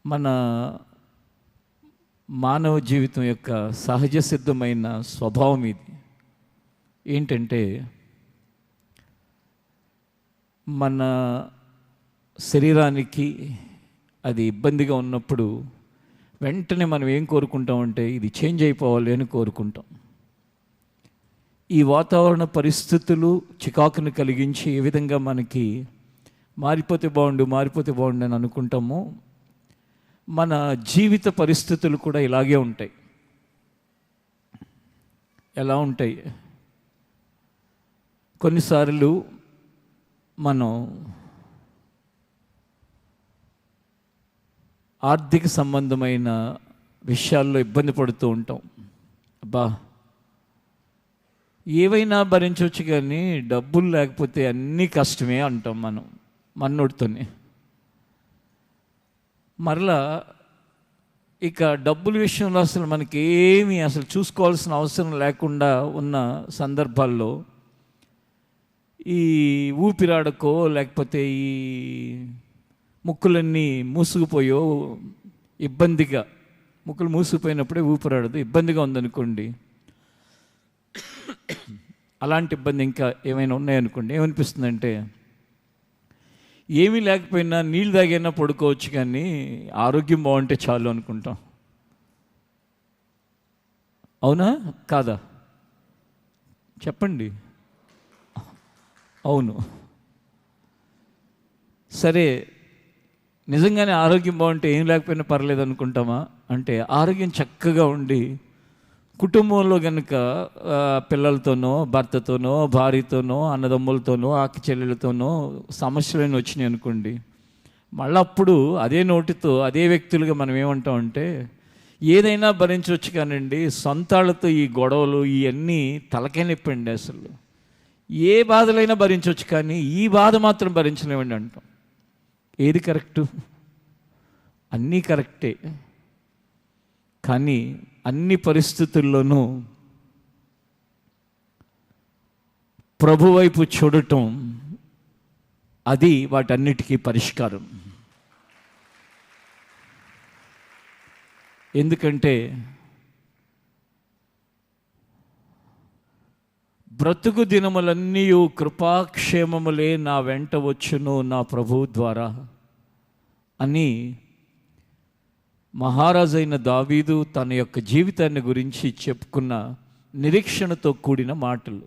మన మానవ జీవితం యొక్క సహజ సిద్ధమైన స్వభావం ఇది. ఏంటంటే మన శరీరానికి అది ఇబ్బందిగా ఉన్నప్పుడు వెంటనే మనం ఏం కోరుకుంటామంటే ఇది చేంజ్ అయిపోవాలి అని కోరుకుంటాం. ఈ వాతావరణ పరిస్థితులు చికాకును కలిగించి ఏ విధంగా మనకి మారిపోతే బాగుండు అని అనుకుంటామో, మన జీవిత పరిస్థితులు కూడా ఇలాగే ఉంటాయి. ఎలా ఉంటాయి? కొన్నిసార్లు మనం ఆర్థిక సంబంధమైన విషయాల్లో ఇబ్బంది పడుతూ ఉంటాం. అబ్బా, ఏవైనా భరించవచ్చు కానీ డబ్బులు లేకపోతే అన్నీ కష్టమే అంటాం మనం మనోడితోనే. మరలా ఇక డబ్బుల విషయంలో అసలు మనకి ఏమీ అసలు చూసుకోవాల్సిన అవసరం లేకుండా ఉన్న సందర్భాల్లో ఈ ఊపిరాడకో లేకపోతే ఈ ముక్కులన్నీ మూసుకుపోయో ఇబ్బందిగా, ముక్కులు మూసుకుపోయినప్పుడే ఊపిరాడదు, ఇబ్బందిగా ఉందనుకోండి, అలాంటి ఇబ్బంది ఇంకా ఏమైనా ఉన్నాయనుకోండి, ఏమనిపిస్తుందంటే ఏమీ లేకపోయినా నీళ్ళు తాగైనా పడుకోవచ్చు కానీ ఆరోగ్యం బాగుంటే చాలు అనుకుంటాం. అవునా కాదా? చెప్పండి. అవును. సరే, నిజంగానే ఆరోగ్యం బాగుంటే ఏం లేకపోయినా పర్లేదు అనుకుంటామా? అంటే ఆరోగ్యం చక్కగా ఉండి కుటుంబంలో కనుక పిల్లలతోనో భర్తతోనో భార్యతోనో అన్నదమ్ములతోనో అక్క చెల్లెలతోనో సమస్యలను వచ్చినాయి అనుకోండి, మళ్ళీ అప్పుడు అదే నోటితో అదే వ్యక్తులుగా మనం ఏమంటామంటే ఏదైనా భరించవచ్చు కానండి, సొంతాళ్ళతో ఈ గొడవలు ఇవన్నీ తలకే నొప్పండి. అసలు ఏ బాధలైనా భరించవచ్చు కానీ ఈ బాధ మాత్రం భరించలేమండి అంటాం. ఏది కరెక్టు? అన్నీ కరెక్టే, కానీ అన్ని పరిస్థితుల్లోనూ ప్రభు వైపు చూడటం, అది వాటన్నిటికీ పరిష్కారం. ఎందుకంటే బ్రతుకు దినములన్నీ కృపాక్షేమములే నా వెంట వచ్చును నా ప్రభువు ద్వారా అని మహారాజైన దావీదు తన యొక్క జీవితాన్ని గురించి చెప్పుకున్న నిరీక్షణతో కూడిన మాటలు.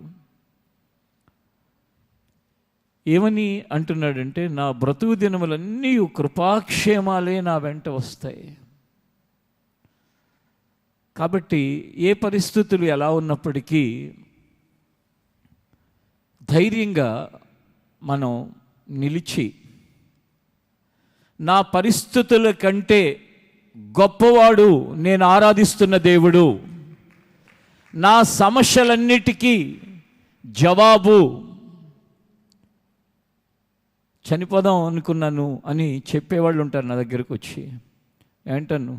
ఏమని అంటున్నాడంటే, నా బ్రతుకు దినములన్నీ కృపాక్షేమాలే నా వెంట వస్తాయి. కాబట్టి ఏ పరిస్థితులు ఎలా ఉన్నప్పటికీ ధైర్యంగా మనం నిలిచి, నా పరిస్థితుల కంటే గొప్పవాడు నేను ఆరాధిస్తున్న దేవుడు, నా సమస్యలన్నిటికీ జవాబు, చనిపోదాం అనుకున్నాను అని చెప్పేవాళ్ళు ఉంటారు నా దగ్గరకు వచ్చి. ఏంటను,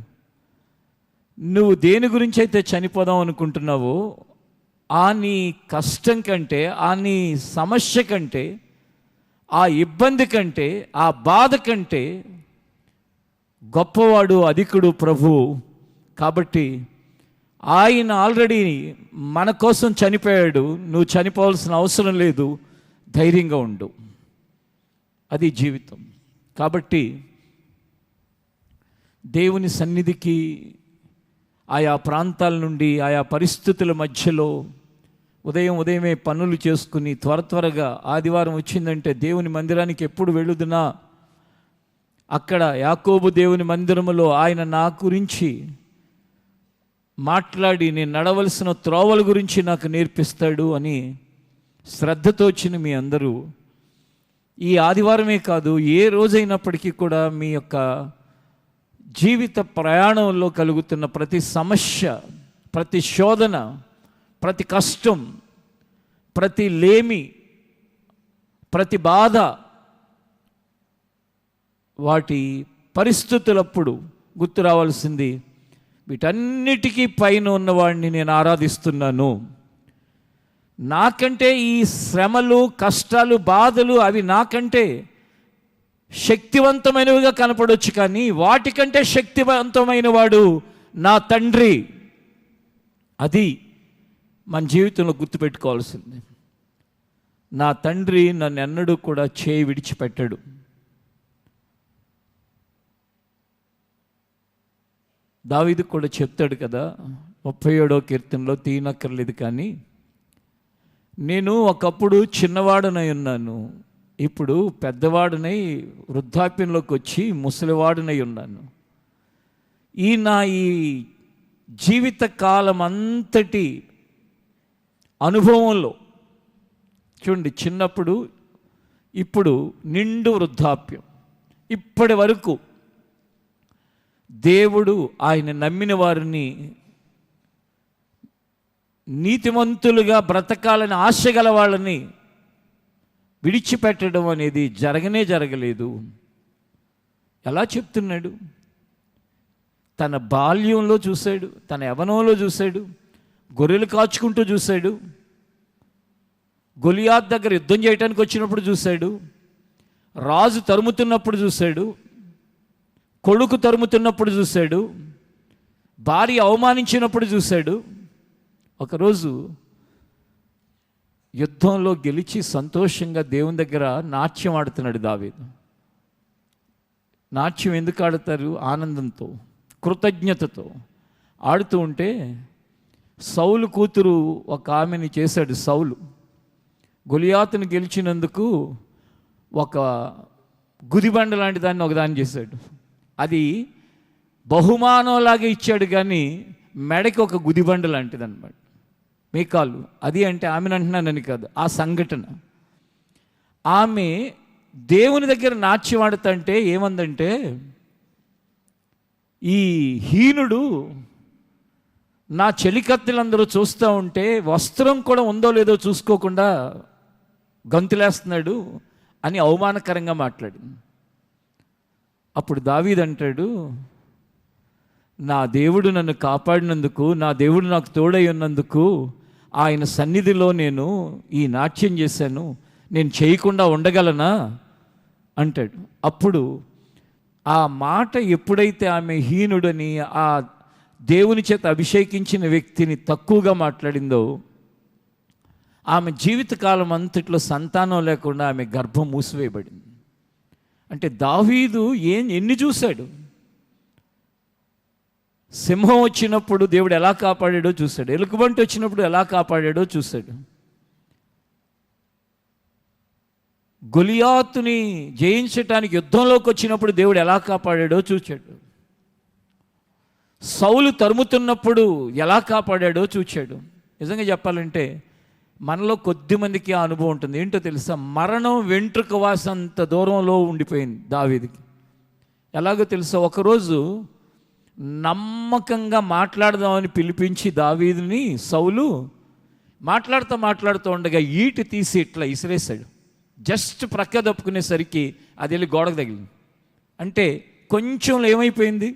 నువ్వు దేని గురించి అయితే చనిపోదాం అనుకుంటున్నావో ఆ నీ కష్టం కంటే, ఆ నీ సమస్య కంటే, ఆ ఇబ్బంది కంటే, ఆ బాధ కంటే గొప్పవాడు అధికుడు ప్రభు. కాబట్టి ఆయన ఆల్రెడీ మన కోసం చనిపోయాడు, నువ్వు చనిపోవాల్సిన అవసరం లేదు, ధైర్యంగా ఉండు. అది జీవితం. కాబట్టి దేవుని సన్నిధికి ఆయా ప్రాంతాల నుండి ఆయా పరిస్థితుల మధ్యలో ఉదయమే పనులు చేసుకుని త్వరగా ఆదివారం వచ్చిందంటే దేవుని మందిరానికి ఎప్పుడు వెళ్ళుదునా, అక్కడ యాకోబు దేవుని మందిరములో ఆయన నా గురించి మాట్లాడి నేను నడవలసిన త్రోవల గురించి నాకు నేర్పిస్తాడు అని శ్రద్ధతో వచ్చిన మీ అందరూ ఈ ఆదివారమే కాదు, ఏ రోజైనప్పటికీ కూడా మీ యొక్క జీవిత ప్రయాణంలో కలుగుతున్న ప్రతి సమస్య, ప్రతి శోధన, ప్రతి కష్టం, ప్రతి లేమి, ప్రతి బాధ, వాటి పరిస్థితులప్పుడు గుర్తు రావాల్సింది, వీటన్నిటికీ పైన ఉన్నవాడిని నేను ఆరాధిస్తున్నాను. నాకంటే ఈ శ్రమలు, కష్టాలు, బాధలు అవి నాకంటే శక్తివంతమైనవిగా కనపడవచ్చు, కానీ వాటికంటే శక్తివంతమైన వాడు నా తండ్రి. అది మన జీవితంలో గుర్తుపెట్టుకోవాల్సింది. నా తండ్రి నన్ను ఎన్నడూ కూడా చేయి విడిచిపెట్టడు. దావీదు కూడా చెప్తాడు కదా 37వ కీర్తనలో, తీయనక్కర్లేదు కానీ, నేను ఒకప్పుడు చిన్నవాడనై ఉన్నాను, ఇప్పుడు పెద్దవాడనై వృద్ధాప్యంలోకి వచ్చి ముసలివాడనై ఉన్నాను. ఈ జీవిత కాలం అంతటి అనుభవంలో చూడండి, చిన్నప్పుడు ఇప్పుడు నిండు వృద్ధాప్యం, ఇప్పటి వరకు దేవుడు ఆయన నమ్మిన వారిని నీతిమంతులుగా బ్రతకాలని ఆశ గల వాళ్ళని విడిచిపెట్టడం అనేది జరగలేదు. ఎలా చెప్తున్నాడు? తన బాల్యంలో చూశాడు, తన యవ్వనంలో చూశాడు, గొర్రెలు కాచుకుంటూ చూశాడు, గొలియాత్ దగ్గర యుద్ధం చేయడానికి వచ్చినప్పుడు చూశాడు, రాజు తరుముతున్నప్పుడు చూశాడు, కొడుకు తరుముతున్నప్పుడు చూశాడు, భార్య అవమానించినప్పుడు చూశాడు. ఒకరోజు యుద్ధంలో గెలిచి సంతోషంగా దేవుని దగ్గర నాట్యం ఆడుతున్నాడు దావీదు. నాట్యం ఎందుకు ఆడతారు? ఆనందంతో, కృతజ్ఞతతో ఆడుతూ ఉంటే సౌలు కూతురు ఒక ఆమెని చేశాడు. సౌలు గొలియాతును గెలిచినందుకు ఒక గుదిబండ లాంటి దాన్ని ఒకదాన్ని చేశాడు. అది బహుమానంలాగా ఇచ్చాడు, కానీ మెడకి ఒక గుదిబండ లాంటిది అనమాట. మీకాలు అది అంటే ఆమెను అంటున్నానని కాదు, ఆ సంఘటన. ఆమె దేవుని దగ్గర నాట్యం ఆడుతుంటే ఏమందంటే, ఈ హీనుడు నా చెలికత్తెలందరూ చూస్తూ ఉంటే వస్త్రం కూడా ఉందో లేదో చూసుకోకుండా గంతులేస్తున్నాడు అని అవమానకరంగా మాట్లాడింది. అప్పుడు దావీదు అంటాడు, నా దేవుడు నన్ను కాపాడినందుకు, నా దేవుడు నాకు తోడై ఉన్నందుకు ఆయన సన్నిధిలో నేను ఈ నాట్యం చేశాను, నేను చేయకుండా ఉండగలనా అంటాడు. అప్పుడు ఆ మాట ఎప్పుడైతే ఆమె హీనుడని, ఆ దేవుని చేత అభిషేకించిన వ్యక్తిని తక్కువగా మాట్లాడిందో, ఆమె జీవితకాలం అంతట్లో సంతానం లేకుండా ఆమె గర్భం మూసివేయబడింది. అంటే దావీదు ఎన్ని చూశాడు? సింహం వచ్చినప్పుడు దేవుడు ఎలా కాపాడాడో చూశాడు, ఎలుకబంటి వచ్చినప్పుడు ఎలా కాపాడాడో చూశాడు, గొలియాతుని జయించటానికి యుద్ధంలోకి వచ్చినప్పుడు దేవుడు ఎలా కాపాడాడో చూశాడు, సౌలు తరుముతున్నప్పుడు ఎలా కాపాడాడో చూశాడు. నిజంగా చెప్పాలంటే మనలో కొద్దిమందికి ఆ అనుభవం ఉంటుంది. ఏంటో తెలుసా? మరణం వెంట్రుక వాసంత దూరంలో ఉండిపోయింది దావీదుకి. ఎలాగో తెలుసా? ఒకరోజు నమ్మకంగా మాట్లాడదామని పిలిపించి దావీదుని సౌలు మాట్లాడుతూ ఉండగా ఈటి తీసి ఇట్లా ఇసిరేశాడు. జస్ట్ ప్రక్క తప్పుకునేసరికి అది వెళ్ళి గోడకు తగిలింది. అంటే కొంచెంలో ఏమైపోయింది?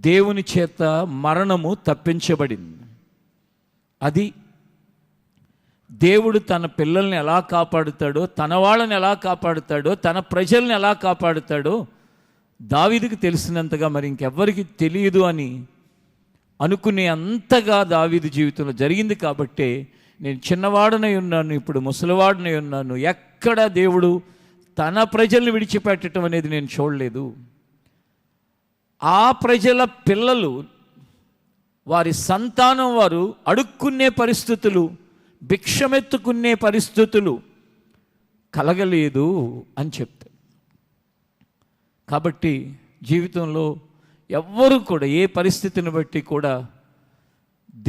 దేవుని చేత మరణము తప్పించబడింది. అది దేవుడు తన పిల్లల్ని ఎలా కాపాడుతాడో, తన వాళ్ళని ఎలా కాపాడుతాడో, తన ప్రజల్ని ఎలా కాపాడుతాడో దావీదుకి తెలిసినంతగా మరి ఇంకెవ్వరికి తెలియదు అని అనుకునే అంతగా దావీదు జీవితంలో జరిగింది. కాబట్టే నేను చిన్నవాడనై ఉన్నాను, ఇప్పుడు ముసలివాడనై ఉన్నాను, ఎక్కడ దేవుడు తన ప్రజల్ని విడిచిపెట్టడం అనేది నేను చూడలేదు. ఆ ప్రజల పిల్లలు, వారి సంతానం వారు అడుక్కునే పరిస్థితులు, భిక్షమెత్తుకునే పరిస్థితులు కలగలేదు అని చెప్తాడు. కాబట్టి జీవితంలో ఎవ్వరూ కూడా ఏ పరిస్థితిని బట్టి కూడా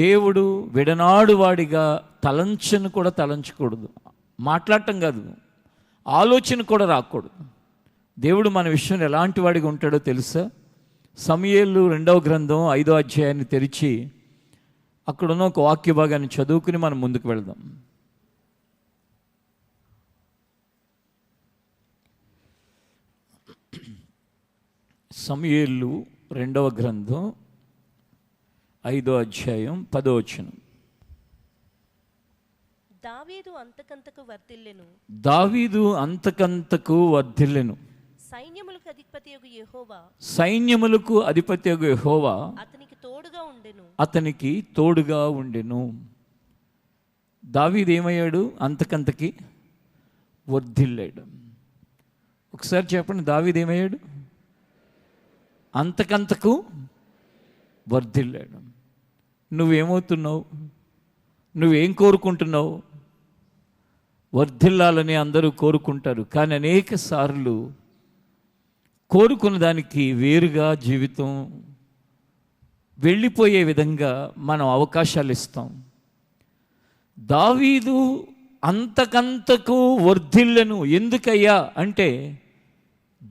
దేవుడు విడనాడు వాడిగా తలంచను కూడా తలంచకూడదు. మాట్లాడటం కాదు, ఆలోచన కూడా రాకూడదు. దేవుడు మన విషయంలో ఎలాంటి వాడిగా ఉంటాడో తెలుసా? సమూయేలు 2వ గ్రంథం 5వ అధ్యాయాన్ని తెరిచి అక్కడున్న ఒక వాక్య భాగాన్ని చదువుకుని మనం ముందుకు వెళ్దాం. సమూయేలు 2వ గ్రంథం 5వ అధ్యాయం 10వ వచనం. దావీదు అంతకంతకు వర్ధిల్లెను. దావీదు అంతకంతకు వర్ధిల్లెను. సైన్యములకు అధిపతియగు యెహోవా, సైన్యములకు అధిపతియగు యెహోవా అతనికి తోడుగా ఉండెను. అతనికి తోడుగా ఉండెను. దావీదు ఏమయ్యాడు? అంతకంతకి వర్ధిల్లాడు. ఒకసారి చెప్పండి, దావీదు ఏమయ్యాడు? అంతకంతకు వర్ధిల్లాడు. నువ్వేమవుతున్నావు? నువ్వేం కోరుకుంటున్నావు? వర్ధిల్లాలని అందరూ కోరుకుంటారు, కానీ అనేక సార్లు కోరుకున్న దానికి వేరుగా జీవితం వెళ్ళిపోయే విధంగా మనం అవకాశాలు ఇస్తాం. దావీదు అంతకంతకు వర్ధిల్లెను. ఎందుకయ్యా అంటే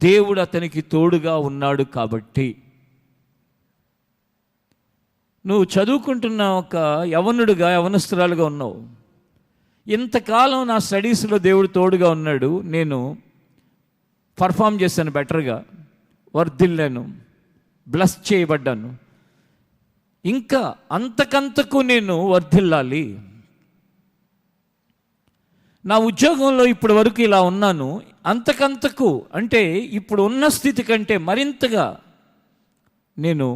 దేవుడు అతనికి తోడుగా ఉన్నాడు కాబట్టి. నువ్వు చదువుకుంటున్న ఒక యవనుడుగా, యవనస్తురాలుగా ఉన్నావు. ఇంతకాలం నా స్టడీస్లో దేవుడు తోడుగా ఉన్నాడు, నేను పర్ఫామ్ చేశాను బెటర్గా, వర్ధిల్లాను, బ్లెస్ చేయబడ్డాను. ఇంకా అంతకంతకు నేను వర్ధిల్లాలి. నా ఉద్యోగంలో ఇప్పటి వరకు ఇలా ఉన్నాను, అంతకంతకు అంటే ఇప్పుడు ఉన్న స్థితి కంటే మరింతగా నేను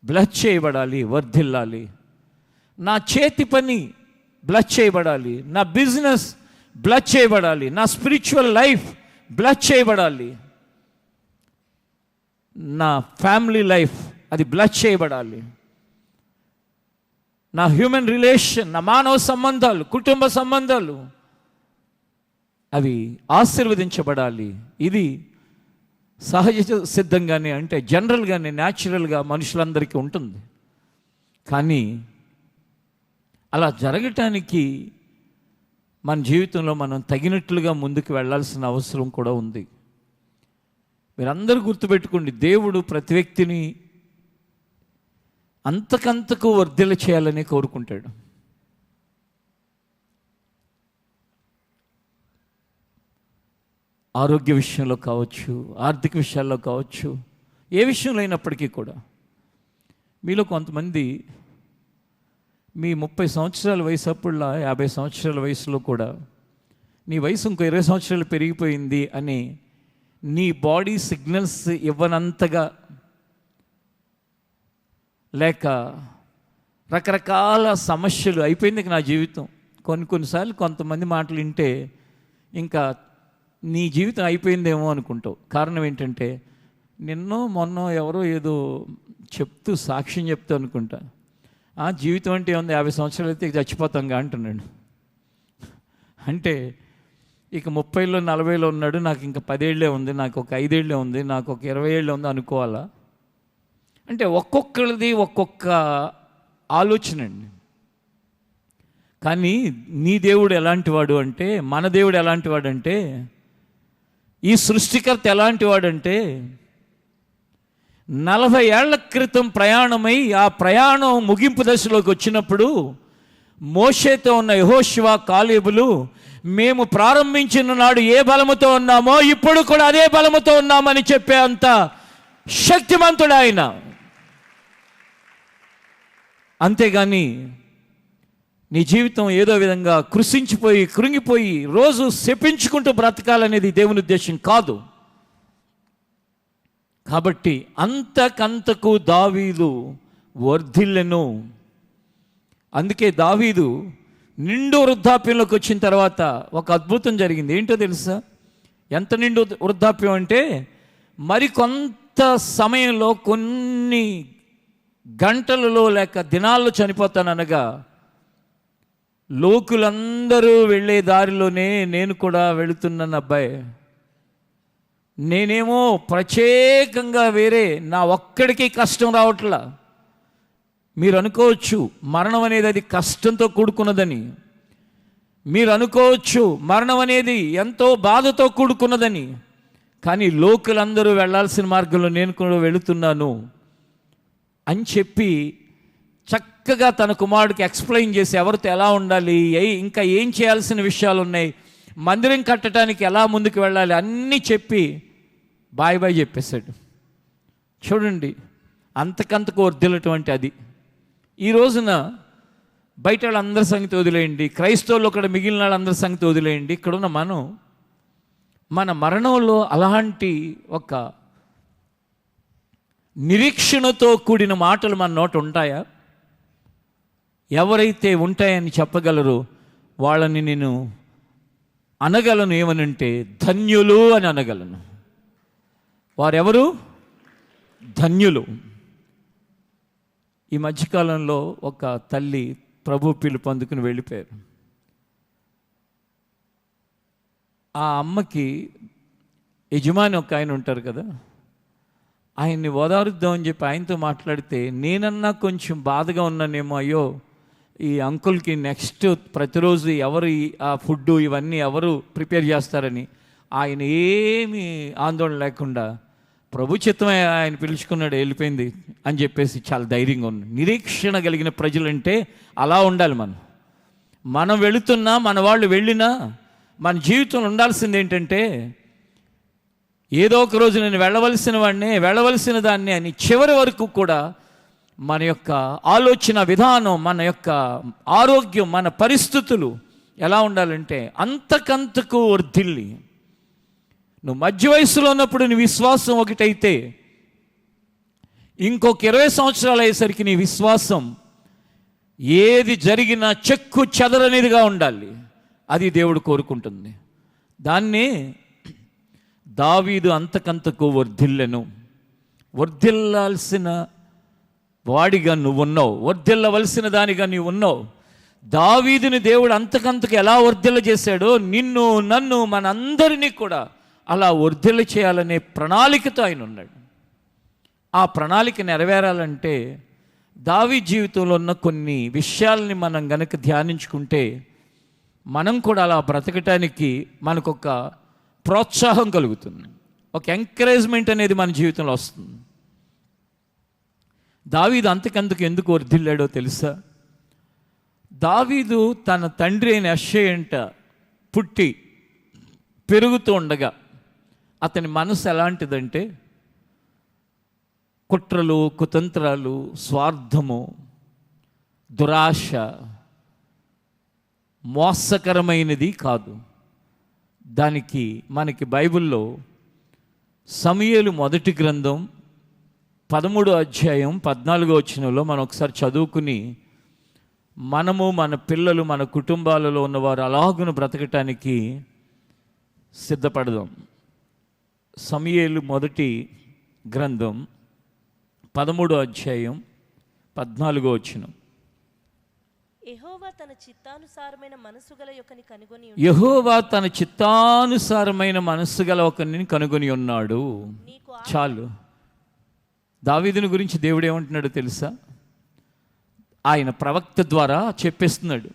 బ్లెస్ చేయబడాలి, వర్ధిల్లాలి. నా చేతి పని బ్లెస్ చేయబడాలి, నా బిజినెస్ బ్లెస్ చేయబడాలి, నా స్పిరిచువల్ లైఫ్ బ్లెస్ చేయబడాలి, నా ఫ్యామిలీ లైఫ్ అది బ్లెస్ చేయబడాలి, నా హ్యూమన్ రిలేషన్, నా మానవ సంబంధాలు, కుటుంబ సంబంధాలు అవి ఆశీర్వదించబడాలి. ఇది సహజ సిద్ధంగానే, అంటే జనరల్గానే, న్యాచురల్గా మనుషులందరికీ ఉంటుంది. కానీ అలా జరగటానికి మన జీవితంలో మనం తగినట్లుగా ముందుకు వెళ్ళాల్సిన అవసరం కూడా ఉంది. మీరందరూ గుర్తుపెట్టుకోండి, దేవుడు ప్రతి వ్యక్తిని అంతకంతకు వర్ధిల్ల చేయాలని కోరుకుంటాడు. ఆరోగ్య విషయంలో కావచ్చు, ఆర్థిక విషయాల్లో కావచ్చు, ఏ విషయంలో అయినప్పటికీ కూడా. మీలో కొంతమంది మీ 30 సంవత్సరాల వయసు అప్పుడులా 50 సంవత్సరాల వయసులో కూడా నీ వయసు ఇంకో 20 సంవత్సరాలు పెరిగిపోయింది అని నీ బాడీ సిగ్నల్స్ ఇవ్వనంతగా, లేక రకరకాల సమస్యలు అయిపోయింది నా జీవితం. కొన్నిసార్లు కొంతమంది మాటలు వింటే ఇంకా నీ జీవితం అయిపోయిందేమో అనుకుంటావు. కారణం ఏంటంటే నిన్నో మొన్నో ఎవరో ఏదో చెప్తూ, సాక్ష్యం చెప్తూ అనుకుంటా, జీవితం అంటే ఉంది, 50 సంవత్సరాలు అయితే చచ్చిపోతాంగా అంటున్నాడు. అంటే ఇక 30లో 40లో ఉన్నాడు, నాకు ఇంకా 10 ఏళ్ళే ఉంది, నాకు ఒక 5 ఏళ్ళే ఉంది, నాకు ఒక 20 ఏళ్ళే ఉంది అనుకోవాలా? అంటే ఒక్కొక్కరిది ఒక్కొక్క ఆలోచన అండి. కానీ నీ దేవుడు ఎలాంటి వాడు అంటే, మన దేవుడు ఎలాంటి వాడంటే, ఈ సృష్టికర్త ఎలాంటి వాడంటే 40 ఏళ్ల క్రితం ప్రయాణమై ఆ ప్రయాణం ముగింపు దశలోకి వచ్చినప్పుడు మోషేతో ఉన్న యెహోషువ, కాలేబులు మేము ప్రారంభించిన నాడు ఏ బలముతో ఉన్నామో ఇప్పుడు కూడా అదే బలముతో ఉన్నామని చెప్పే అంత శక్తిమంతుడు ఆయన. అంతేగాని నీ జీవితం ఏదో విధంగా కృషించిపోయి, కృంగిపోయి రోజు శపించుకుంటూ బ్రతకాలనేది దేవుని ఉద్దేశం కాదు. కాబట్టి అంతకంతకు దావీదు వర్ధిల్లెను. అందుకే దావీదు నిండు వృద్ధాప్యంలోకి వచ్చిన తర్వాత ఒక అద్భుతం జరిగింది. ఏంటో తెలుసా? ఎంత నిండు వృద్ధాప్యం అంటే మరి కొంత సమయంలో, కొన్ని గంటలలో లేక దినాల్లో చనిపోతాననగా లోకులందరూ వెళ్ళే దారిలోనే నేను కూడా వెళుతున్నాను అబ్బాయి. నేనేమో ప్రత్యేకంగా వేరే, నా ఒక్కడికి కష్టం రావట్లా. మీరు అనుకోవచ్చు మరణం అనేది అది కష్టంతో కూడుకున్నదని, మీరు అనుకోవచ్చు మరణం అనేది ఎంతో బాధతో కూడుకున్నదని, కానీ లోకులందరూ వెళ్ళాల్సిన మార్గంలో నేను కూడా వెళుతున్నాను అని చెప్పి చక్కగా తన కుమారుడికి ఎక్స్ప్లెయిన్ చేసి ఎవరితో ఎలా ఉండాలి, ఇంకా ఏం చేయాల్సిన విషయాలు ఉన్నాయి, మందిరం కట్టడానికి ఎలా ముందుకు వెళ్ళాలి అన్నీ చెప్పి బాయ్ బాయ్ చెప్పేశాడు. చూడండి, అంతకంతకు వర్ధిల్లటం అంటే అది. ఈ రోజున బయట వాళ్ళందరి సంగతి వదిలేయండి, క్రైస్తవులు అక్కడ మిగిలిన వాళ్ళందరి సంగతి వదిలేయండి, ఇక్కడున్న మన మరణంలో అలాంటి ఒక నిరీక్షణతో కూడిన మాటలు మన నోట ఉంటాయా? ఎవరైతే ఉంటాయని చెప్పగలరో వాళ్ళని నేను అనగలను. ఏమనంటే ధన్యులు అని అనగలను. వారెవరు? ధన్యులు. ఈ మధ్యకాలంలో ఒక తల్లి ప్రభు పిలుపు అందుకుని వెళ్ళిపోయారు. ఆ అమ్మకి యజమాని ఒక ఆయన ఉంటారు కదా, ఆయన్ని ఓదారుద్దామని చెప్పి ఆయనతో మాట్లాడితే, నేనన్నా కొంచెం బాధగా ఉన్నానేమో, అయ్యో ఈ అంకుల్కి నెక్స్ట్ ప్రతిరోజు ఎవరు ఆ ఫుడ్ ఇవన్నీ ఎవరు ప్రిపేర్ చేస్తారని. ఆయన ఏమీ ఆందోళన లేకుండా ప్రభు చిత్తమే ఆయన పిలుచుకున్నాడు, వెళ్ళిపోయింది అని చెప్పేసి చాలా ధైర్యంగా ఉంది. నిరీక్షణ కలిగిన ప్రజలంటే అలా ఉండాలి. మనం వెళుతున్నా, మన వాళ్ళు వెళ్ళినా మన జీవితంలో ఉండాల్సింది ఏంటంటే, ఏదో ఒక రోజు నేను వెళ్ళవలసిన వాడినే, వెళ్ళవలసిన దాన్ని అని చివరి వరకు కూడా మన యొక్క ఆలోచన విధానం, మన యొక్క ఆరోగ్యం, మన పరిస్థితులు ఎలా ఉండాలంటే అంతకంతకు వర్ధిల్లి. నువ్వు మధ్య వయసులో ఉన్నప్పుడు నీ విశ్వాసం ఒకటైతే, ఇంకొక 20 సంవత్సరాలు అయ్యేసరికి నీ విశ్వాసం ఏది జరిగినా చెక్కు చెదరనిదిగా ఉండాలి. అది దేవుడు కోరుకుంటుంది. దాన్ని దావీదు అంతకంతకు వర్ధిల్లెను. వర్ధిల్లాల్సిన వాడిగా నువ్వున్నావు, వర్ధిల్లవలసిన దానిగా నీవు ఉన్నావు. దావీదుని దేవుడు అంతకంతకు ఎలా వర్ధిల్ల చేశాడో నిన్ను, నన్ను, మనందరినీ కూడా అలా వర్ధిల్ల చేయాలనే ప్రణాళికతో ఆయన ఉన్నాడు. ఆ ప్రణాళిక నెరవేరాలంటే దావీదు జీవితంలో ఉన్న కొన్ని విషయాల్ని మనం గనక ధ్యానించుకుంటే, మనం కూడా అలా బ్రతకటానికి మనకొక ప్రోత్సాహం కలుగుతుంది, ఒక ఎంకరేజ్మెంట్ అనేది మన జీవితంలో వస్తుంది. దావీదు అంతకంతకు ఎందుకు వర్ధిల్లాడో తెలుసా? దావీదు తన తండ్రి అయిన యెష్షయి ఎంట పుట్టి పెరుగుతూ ఉండగా అతని మనసు ఎలాంటిదంటే, కుట్రలు, కుతంత్రాలు, స్వార్థము, దురాశ, మోసకరమైనది కాదు. దానికి మనకి బైబిల్లో సమూయేలు మొదటి గ్రంథం 13వ అధ్యాయం 14వ వచనంలో మనం ఒకసారి చదువుకుని మనము, మన పిల్లలు, మన కుటుంబాలలో ఉన్నవారు అలాగును బ్రతకటానికి సిద్ధపడదాం. సమూయేలు మొదటి గ్రంథం 13వ అధ్యాయం 14వ వచనం. యెహోవా తన చిత్తానుసారమైన మనస్సు గల ఒకని కనుగొని యెహోవా తన చిత్తానుసారమైన మనస్సు గల ఒకరిని కనుగొని ఉన్నాడు. చాలు. దావీదుని గురించి దేవుడు ఏమంటున్నాడో తెలుసా? ఆయన ప్రవక్త ద్వారా చెప్పేస్తున్నాడు.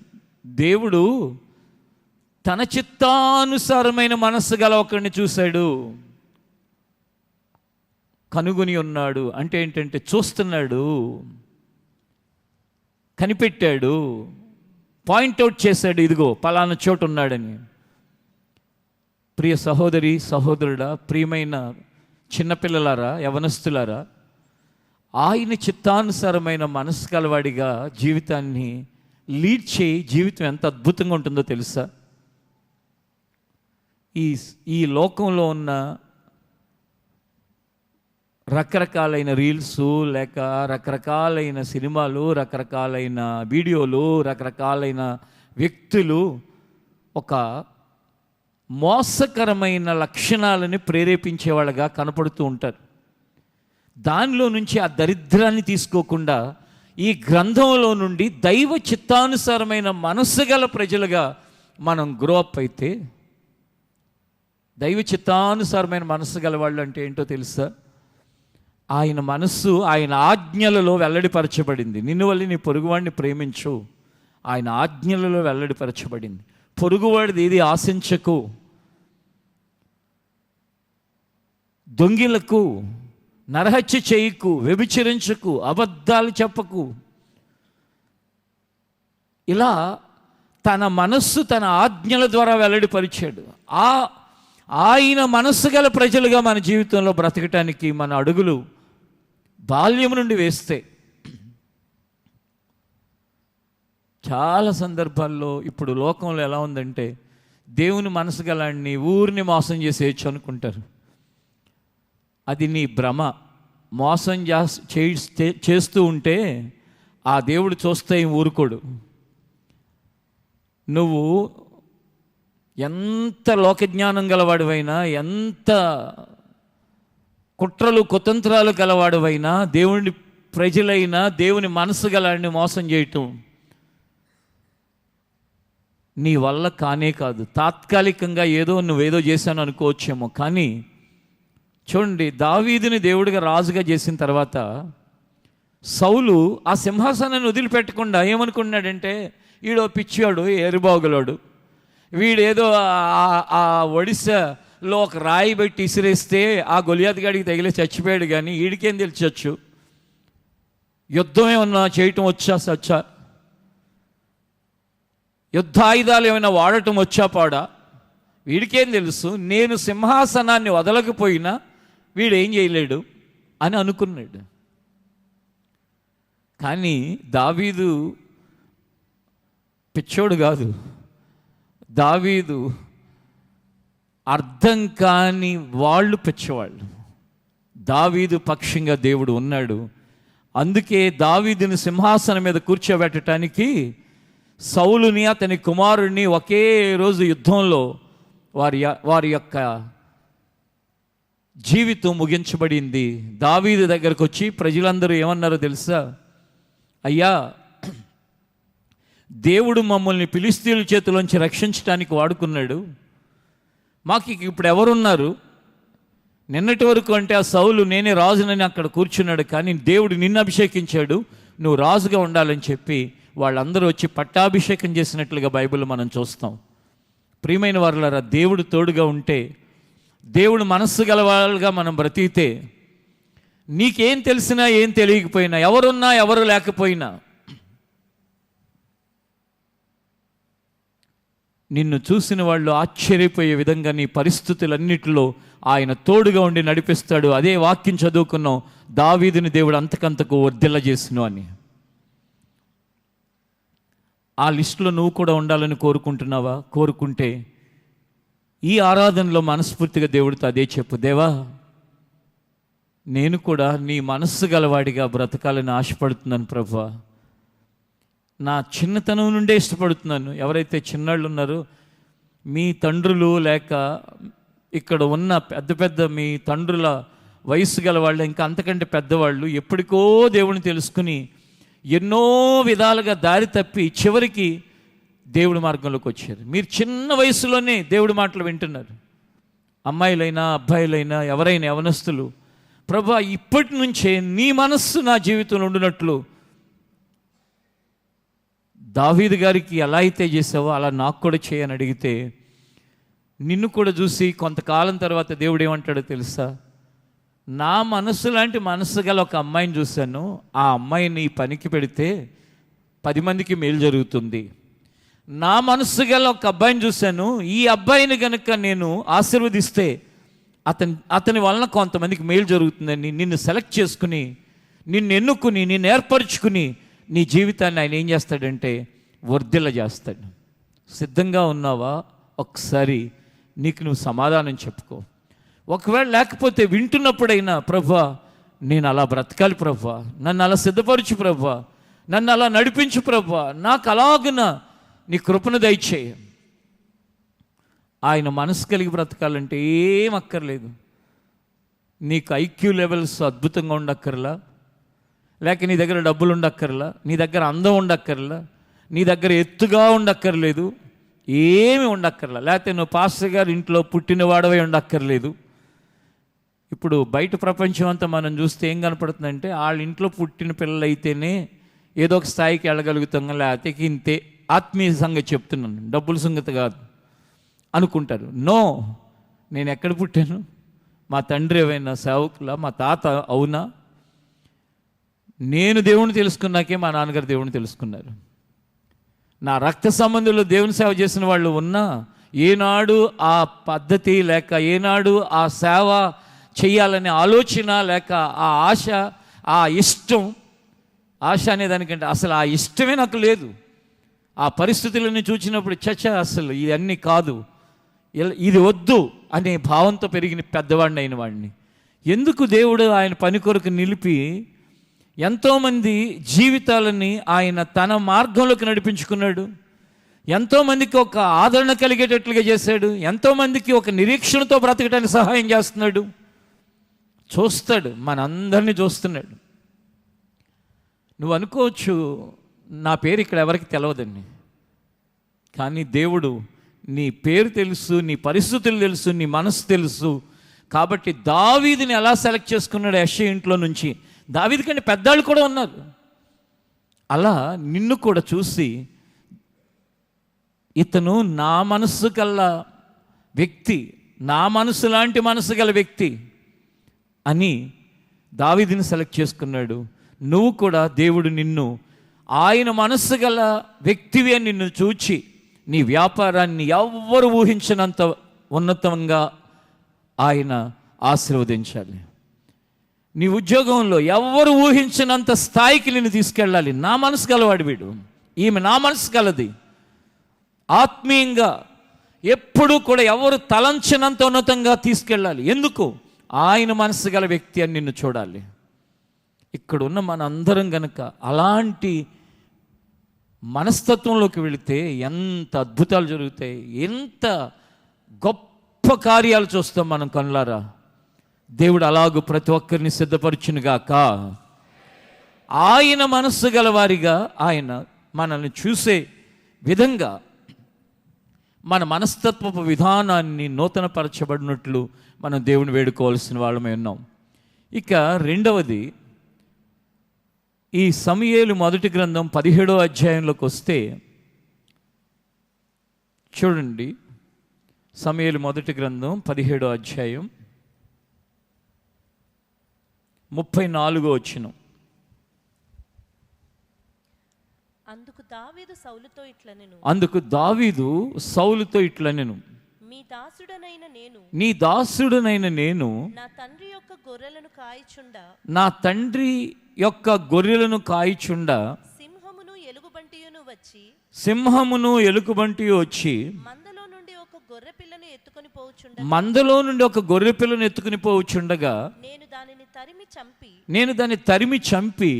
దేవుడు తన చిత్తానుసారమైన మనస్సు గల ఒకరిని చూశాడు, కనుగొని ఉన్నాడు. అంటే ఏంటంటే చూస్తున్నాడు, కనిపెట్టాడు, పాయింట్అవుట్ చేశాడు, ఇదిగో పలానా చోటు ఉన్నాడని. ప్రియ సహోదరి, సహోదరుడా, ప్రియమైన చిన్నపిల్లలారా, యవనస్తులారా, ఆయన చిత్తానుసారమైన మనసు కలవాడిగా జీవితాన్ని లీడ్ చేయి. జీవితం ఎంత అద్భుతంగా ఉంటుందో తెలుసా? ఈ లోకంలో ఉన్న రకరకాలైన రీల్స్, లేక రకరకాలైన సినిమాలు, రకరకాలైన వీడియోలు, రకరకాలైన వ్యక్తులు ఒక మోసకరమైన లక్షణాలని ప్రేరేపించేవాళ్ళగా కనపడుతూ ఉంటారు. దానిలో నుంచి ఆ దరిద్రాన్ని తీసుకోకుండా ఈ గ్రంథంలో నుండి దైవ చిత్తానుసారమైన మనస్సు గల ప్రజలుగా మనం గ్రోఅప్ అయితే, దైవ చిత్తానుసారమైన మనస్సు గల వాళ్ళు అంటే ఏంటో తెలుసా? ఆయన మనస్సు ఆయన ఆజ్ఞలలో వెల్లడిపరచబడింది. నిన్ను వల్ల నీ పొరుగువాడిని ప్రేమించు, ఆయన ఆజ్ఞలలో వెల్లడిపరచబడింది. పొరుగువాడిది ఏది ఆశించకు, దొంగిలకు, నరహత్య చేయకు, వ్యభిచరించకు, అబద్ధాలు చెప్పకు. ఇలా తన మనస్సు తన ఆజ్ఞల ద్వారా వెల్లడిపరిచాడు. ఆయన మనస్సు గల ప్రజలుగా మన జీవితంలో బ్రతకటానికి మన అడుగులు బాల్యం నుండి వేస్తే చాలా సందర్భాల్లో ఇప్పుడు లోకంలో ఎలా ఉందంటే, దేవుని మనసు గలాన్ని ఊరిని మోసం చేసేయచ్చు అనుకుంటారు. అది నీ భ్రమ. మోసం చేస్తూ ఉంటే ఆ దేవుడు చూస్తే ఊరుకోడు. నువ్వు ఎంత లోకజ్ఞానం గలవాడివైనా, ఎంత కుట్రలు కుతంత్రాలు గలవాడివైనా, దేవుని ప్రజలైనా దేవుని మనసు గలాన్ని మోసం చేయటం నీ వల్ల కానే కాదు. తాత్కాలికంగా నువ్వేదో చేశాను అనుకోవచ్చేమో, కానీ చూడండి, దావీదుని దేవుడిగా రాజుగా చేసిన తర్వాత సౌలు ఆ సింహాసనాన్ని వదిలిపెట్టకుండా ఏమనుకున్నాడంటే, వీడో పిచ్చివాడు, ఎరుబాగులాడు, వీడేదో ఆ ఒడిశాలో ఒక రాయి పెట్టి ఇసిరేస్తే ఆ గొలియాత్ గాడికి తగిలే చచ్చిపోయాడు, కానీ వీడికేం తెలిసొచ్చు? యుద్ధం ఏమన్నా చేయటం వచ్చా? యుద్ధాయుధాలు ఏమైనా వాడటం వచ్చా పాడా? వీడికేం తెలుసు? నేను సింహాసనాన్ని వదలకపోయినా వీడేం చేయలేడు అని అనుకున్నాడు. కానీ దావీదు పిచ్చోడు కాదు. దావీదు అర్థం కాని వాళ్ళు పిచ్చవాళ్ళు. దావీదు పక్షంగా దేవుడు ఉన్నాడు. అందుకే దావీదుని సింహాసనం మీద కూర్చోబెట్టడానికి సౌలుని అతని కుమారుడిని ఒకే రోజు యుద్ధంలో వారి యొక్క జీవితం ముగించబడింది. దావీదు దగ్గరకు వచ్చి ప్రజలందరూ ఏమన్నారో తెలుసా? అయ్యా, దేవుడు మమ్మల్ని ఫిలిష్తీయుల చేతిలోంచి రక్షించడానికి వాడుకున్నాడు, మాకు ఇప్పుడు ఎవరున్నారు? నిన్నటి వరకు అంటే ఆ సౌలు నేనే రాజునని అక్కడ కూర్చున్నాడు, కానీ దేవుడు నిన్ను అభిషేకించాడు, నువ్వు రాజుగా ఉండాలని చెప్పి వాళ్ళందరూ వచ్చి పట్టాభిషేకం చేసినట్లుగా బైబిల్ మనం చూస్తాం. ప్రియమైన వారులారా, దేవుడు తోడుగా ఉంటే, దేవుడు మనస్సు గలవాళ్ళుగా మనం బ్రతికితే, నీకేం తెలిసినా ఏం తెలియకపోయినా, ఎవరున్నా ఎవరు లేకపోయినా, నిన్ను చూసిన వాళ్ళు ఆశ్చర్యపోయే విధంగా నీ పరిస్థితులన్నిటిలో ఆయన తోడుగా ఉండి నడిపిస్తాడు. అదే వాక్యం చదువుకున్నాం, దావీదుని దేవుడు అంతకంతకు వర్ధిల్లజేసును అని. ఆ లిస్టులో నువ్వు కూడా ఉండాలని కోరుకుంటున్నావా? కోరుకుంటే ఈ ఆరాధనలో మనస్ఫూర్తిగా దేవుడితో అదే చెప్పు. దేవా, నేను కూడా నీ మనస్సు గలవాడిగా బ్రతకాలని ఆశపడుతున్నాను ప్రభువా. నా చిన్నతనం నుండే ఇష్టపడుతున్నాను. ఎవరైతే చిన్నాళ్ళు ఉన్నారో, మీ తండ్రులు లేక ఇక్కడ ఉన్న పెద్ద పెద్ద మీ తండ్రుల వయసు గల వాళ్ళు, ఇంకా అంతకంటే పెద్దవాళ్ళు, ఎప్పటికో దేవుని తెలుసుకుని ఎన్నో విధాలుగా దారి తప్పి చివరికి దేవుడి మార్గంలోకి వచ్చారు. మీరు చిన్న వయసులోనే దేవుడి మాటలు వింటున్నారు. అమ్మాయిలైనా అబ్బాయిలైనా ఎవరైనా యవనస్తులు, ప్రభువా ఇప్పటి నుంచే నీ మనస్సు నా జీవితంలో ఉండినట్లు దావీదు గారికి ఎలా అయితే చేసావో అలా నాకు కూడా చేయని అడిగితే, నిన్ను కూడా చూసి కొంతకాలం తర్వాత దేవుడు ఏమంటాడో తెలుసా? నా మనస్సు లాంటి మనస్సు గల ఒక అమ్మాయిని చూశాను, ఆ అమ్మాయిని పనికి పెడితే 10 మందికి మేలు జరుగుతుంది. నా మనస్సు గల ఒక అబ్బాయిని చూశాను, ఈ అబ్బాయిని కనుక నేను ఆశీర్వదిస్తే అతని వలన కొంతమందికి మేలు జరుగుతుందని నిన్ను సెలెక్ట్ చేసుకుని, నిన్ను ఎన్నుకుని, నిన్ను ఏర్పరచుకుని నీ జీవితాన్ని ఆయన ఏం చేస్తాడంటే వర్ధిల్ల చేస్తాడు. సిద్ధంగా ఉన్నావా? ఒకసారి నీకు నువ్వు సమాధానం చెప్పుకో. ఒకవేళ లేకపోతే వింటున్నప్పుడైనా, ప్రభువా నేను అలా బ్రతకాలి ప్రభువా, నన్ను అలా సిద్ధపరచు ప్రభువా, నన్ను అలా నడిపించు ప్రభువా, నాకు అలాగున నీ కృపను దయచేయి. ఆయన మనసు కలిగి బ్రతకాలంటే ఏం అక్కర్లేదు. నీకు ఐక్యూ లెవెల్స్ అద్భుతంగా ఉండక్కర్లా, లేక నీ దగ్గర డబ్బులు ఉండక్కర్లా, నీ దగ్గర అందం ఉండక్కర్లా, నీ దగ్గర ఎత్తుగా ఉండక్కర్లేదు, ఏమి ఉండక్కర్లా, లేకపోతే నువ్వు పాస్టర్ గారి ఇంట్లో పుట్టినవాడవై ఉండక్కర్లేదు. ఇప్పుడు బయట ప్రపంచం అంతా మనం చూస్తే ఏం కనపడుతుందంటే, వాళ్ళ ఇంట్లో పుట్టిన పిల్లలు అయితేనే ఏదో ఒక స్థాయికి వెళ్ళగలుగుతాం, లేకపోతే ఇంతే. ఆత్మీయ సంగతి చెప్తున్నాను, డబ్బుల సంగతి కాదు అనుకుంటారు. నో, నేను ఎక్కడ పుట్టాను? మా తండ్రి ఏమైనా సేవకులా? మా తాత అవునా? నేను దేవుని తెలుసుకున్నాకే మా నాన్నగారు దేవుని తెలుసుకున్నారు. నా రక్త సంబంధులు దేవుని సేవ చేసిన వాళ్ళు ఉన్నా ఏనాడు ఆ పద్ధతి లేక ఏనాడు ఆ సేవ చేయాలనే ఆలోచన లేక ఆ ఆశ, ఆ ఇష్టం, ఆశ అనేదానికంటే అసలు ఆ ఇష్టమే నాకు లేదు. ఆ పరిస్థితులను చూసినప్పుడు చచ్చా అసలు ఇవన్నీ కాదు, ఇది వద్దు అనే భావంతో పెరిగిన పెద్దవాడిని అయిన వాడిని. ఎందుకు దేవుడు ఆయన పని కొరకు నిలిపి ఎంతోమంది జీవితాలని ఆయన తన మార్గంలోకి నడిపించుకున్నాడు, ఎంతోమందికి ఒక ఆదరణ కలిగేటట్లుగా చేశాడు, ఎంతోమందికి ఒక నిరీక్షణతో బ్రతకడానికి సహాయం చేస్తున్నాడు. చూస్తాడు, మనందరినీ చూస్తున్నాడు. నువ్వు అనుకోవచ్చు నా పేరు ఇక్కడ ఎవరికి తెలియదండి, కానీ దేవుడు నీ పేరు తెలుసు, నీ పరిస్థితులు తెలుసు, నీ మనసు తెలుసు. కాబట్టి దావీదుని ఎలా సెలెక్ట్ చేసుకున్నాడు యెషయా ఇంట్లో నుంచి? దావీదు కంటే పెద్దవాళ్ళు కూడా ఉన్నారు. అలా నిన్ను కూడా చూసి ఇతను నా మనస్సు గల వ్యక్తి, నా మనసు లాంటి మనసు గల వ్యక్తి అని దావీదుని సెలెక్ట్ చేసుకున్నాడు. నువ్వు కూడా దేవుడు నిన్ను ఆయన మనస్సు గల వ్యక్తివి అని నిన్ను చూచి నీ వ్యాపారాన్ని ఎవ్వరు ఊహించినంత ఉన్నతంగా ఆయన ఆశీర్వదించాలి. నీ ఉద్యోగంలో ఎవ్వరు ఊహించినంత స్థాయికి నిన్ను తీసుకెళ్ళాలి. నా మనసు గలవాడు వీడు, ఈమె నా మనసు గలది. ఆత్మీయంగా ఎప్పుడూ కూడా ఎవరు తలంచినంత ఉన్నతంగా తీసుకెళ్ళాలి. ఎందుకు? ఆయన మనసు గల వ్యక్తి అని నిన్ను చూడాలి. ఇక్కడున్న మన అందరం గనక అలాంటి మనస్తత్వంలోకి వెళితే ఎంత అద్భుతాలు జరుగుతాయి, ఎంత గొప్ప కార్యాలు చూస్తాం మనం కనులారా. దేవుడు అలాగూ ప్రతి ఒక్కరిని సిద్ధపరచునుగాక. ఆయన మనస్సు గలవారిగా ఆయన మనల్ని చూసే విధంగా మన మనస్తత్వపు విధానాన్ని నూతనపరచబడినట్లు మనం దేవుని వేడుకోవాల్సిన వాళ్ళమే ఉన్నాం. ఇక రెండవది, ఈ సమూయేలు మొదటి గ్రంథం 17వ అధ్యాయంలోకి వస్తే చూడండి. సమూయేలు మొదటి గ్రంథం 17వ అధ్యాయం 34వ వచనం. అందుకు దావీదు సౌలుతో ఇట్లనెను, మీ దాసుడనైన నేను, నీ దాసుడనైన నేను నా తండ్రి యొక్క గొర్రెలను కాయిచుండా సింహమును ఎలుగుబంటియు వచ్చి మందలో నుండి ఒక గొర్రె పిల్లను ఎత్తుకొని పోవుచుండగా నేను దానిని తరిమి చంపి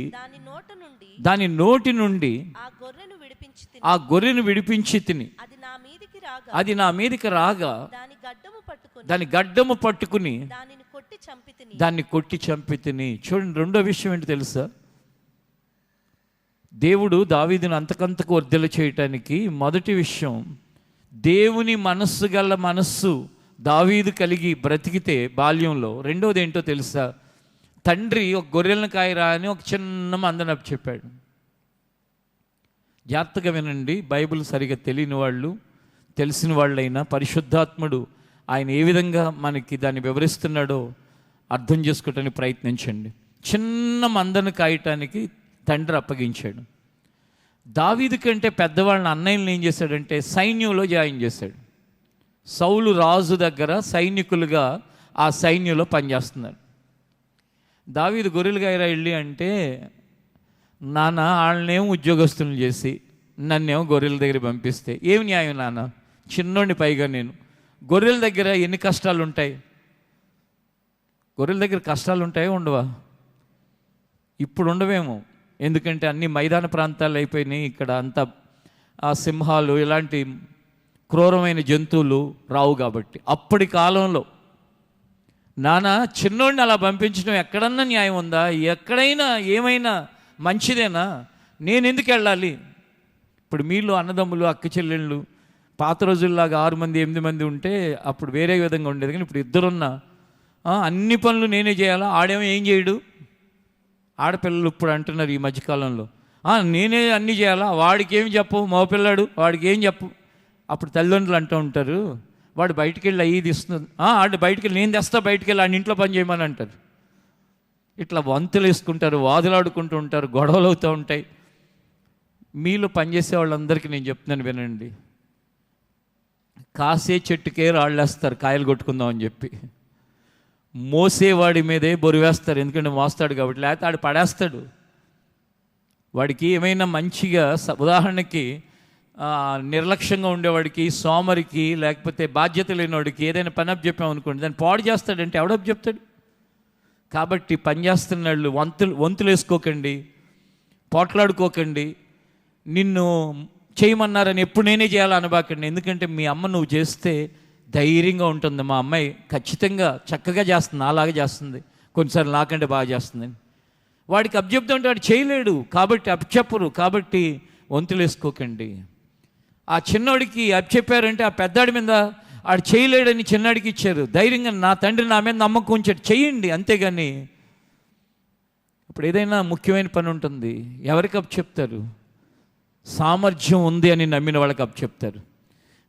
దాని నోటి నుండి ఆ గొర్రెను విడిపించి తిని అది నా మీదికి రాగా దాని గడ్డము పట్టుకుని దాన్ని కొట్టి చంపి తిని. చూడండి, రెండో విషయం ఏంటి తెలుసా? దేవుడు దావీదును అంతకంతకు వర్ధల చేయటానికి మొదటి విషయం, దేవుని మనస్సు గల మనస్సు దావీదు కలిగి బ్రతికితే బాల్యంలో. రెండోది ఏంటో తెలుసా? తండ్రి ఒక గొర్రెలను కాయరా అని ఒక చిన్న మందనప్పు చెప్పాడు. జాగ్రత్తగా వినండి, బైబిల్ సరిగా తెలియని వాళ్ళు, తెలిసిన వాళ్ళైనా పరిశుద్ధాత్ముడు ఆయన ఏ విధంగా మనకి దాన్ని వివరిస్తున్నాడో అర్థం చేసుకోవటానికి ప్రయత్నించండి. చిన్న మందను కాయటానికి తండ్రి అప్పగించాడు. దావీదు కంటే పెద్దవాళ్ళని అన్నయ్యలను ఏం చేశాడంటే సైన్యంలో జాయిన్ చేశాడు. సౌలు రాజు దగ్గర సైనికులుగా ఆ సైన్యంలో పనిచేస్తున్నారు. దావీదు గొర్రెలు గాయరా వెళ్ళి అంటే, నాన్న వాళ్ళనేమో ఉద్యోగస్తులను చేసి నన్నేమో గొర్రెల దగ్గర పంపిస్తే ఏమి న్యాయం నాన్న? చిన్నోడిని, పైగా నేను. గొర్రెల దగ్గర ఎన్ని కష్టాలు ఉంటాయి? గొర్రెల దగ్గర కష్టాలు ఉంటాయో ఉండవా? ఇప్పుడు ఉండవేమో, ఎందుకంటే అన్ని మైదాన ప్రాంతాలు అయిపోయినాయి. ఇక్కడ అంతా ఆ సింహాలు ఇలాంటి క్రూరమైన జంతువులు రావు కాబట్టి. అప్పటి కాలంలో నాన్న చిన్నోడిని అలా పంపించడం ఎక్కడన్నా న్యాయం ఉందా? ఎక్కడైనా ఏమైనా మంచిదేనా? నేను ఎందుకు వెళ్ళాలి? ఇప్పుడు మీలో అన్నదమ్ములు, అక్క చెల్లెళ్ళు పాత రోజుల్లాగా 6 మంది 8 మంది ఉంటే అప్పుడు వేరే విధంగా ఉండేది. కానీ ఇప్పుడు ఇద్దరున్నా అన్ని పనులు నేనే చేయాలా? ఆడేమో ఏం చేయడు. ఆడపిల్లలు ఇప్పుడు అంటున్నారు ఈ మధ్యకాలంలో, నేనే అన్నీ చేయాలా? వాడికి ఏమి చెప్పు, మగపిల్లాడు వాడికి ఏం చెప్పు. అప్పుడు తల్లిదండ్రులు అంటూ ఉంటారు, వాడు బయటికి వెళ్ళి అయ్యి తీస్తుంది, ఆడు బయటికి వెళ్ళి నేను తెస్తా, బయటికి వెళ్ళి ఆడిని ఇంట్లో పని చేయమని అంటారు. ఇట్లా వంతులు వేసుకుంటారు, వాదులాడుకుంటూ ఉంటారు, గొడవలు అవుతూ ఉంటాయి. మీలో పనిచేసే వాళ్ళందరికీ నేను చెప్తున్నాను వినండి, కాసే చెట్టుకే రాళ్ళేస్తారు కాయలు కొట్టుకుందాం అని చెప్పి. మోసేవాడి మీదే బొరివేస్తారు, ఎందుకంటే మోస్తాడు కాబట్టి. లేకపోతే ఆడు పడేస్తాడు. వాడికి ఏమైనా మంచిగా, ఉదాహరణకి నిర్లక్ష్యంగా ఉండేవాడికి, సోమరికి, లేకపోతే బాధ్యత లేనివాడికి ఏదైనా పని అప్పు చెప్పామనుకోండి, దాన్ని పాడు చేస్తాడంటే ఎవడప్పు చెప్తాడు? కాబట్టి పని చేస్తున్న వాళ్ళు వంతులు వేసుకోకండి, పోట్లాడుకోకండి. నిన్ను చేయమన్నారని ఎప్పుడు నేనే చేయాలనబాకండి. ఎందుకంటే మీ అమ్మ నువ్వు చేస్తే ధైర్యంగా ఉంటుంది. మా అమ్మాయి ఖచ్చితంగా చక్కగా చేస్తుంది, అలాగే చేస్తుంది, కొన్నిసార్లు నాకంటే బాగా చేస్తుందని. వాడికి అప్పచెప్తుంటే వాడు చేయలేడు, కాబట్టి అప్పచెప్పరు. కాబట్టి వంతులు వేసుకోకండి. ఆ చిన్నోడికి అప్పచెప్పారంటే ఆ పెద్దాడి మీద ఆడు చేయలేడని చిన్నాడికి ఇచ్చారు. ధైర్యంగా నా తండ్రి నా మీద నమ్మకం ఉంచాడు, చెయ్యండి. అంతేగాని ఇప్పుడు ఏదైనా ముఖ్యమైన పని ఉంటుంది, ఎవరికి అప్పచెప్తారు? సామర్థ్యం ఉంది అని నమ్మిన వాళ్ళకి అప్పచెప్తారు.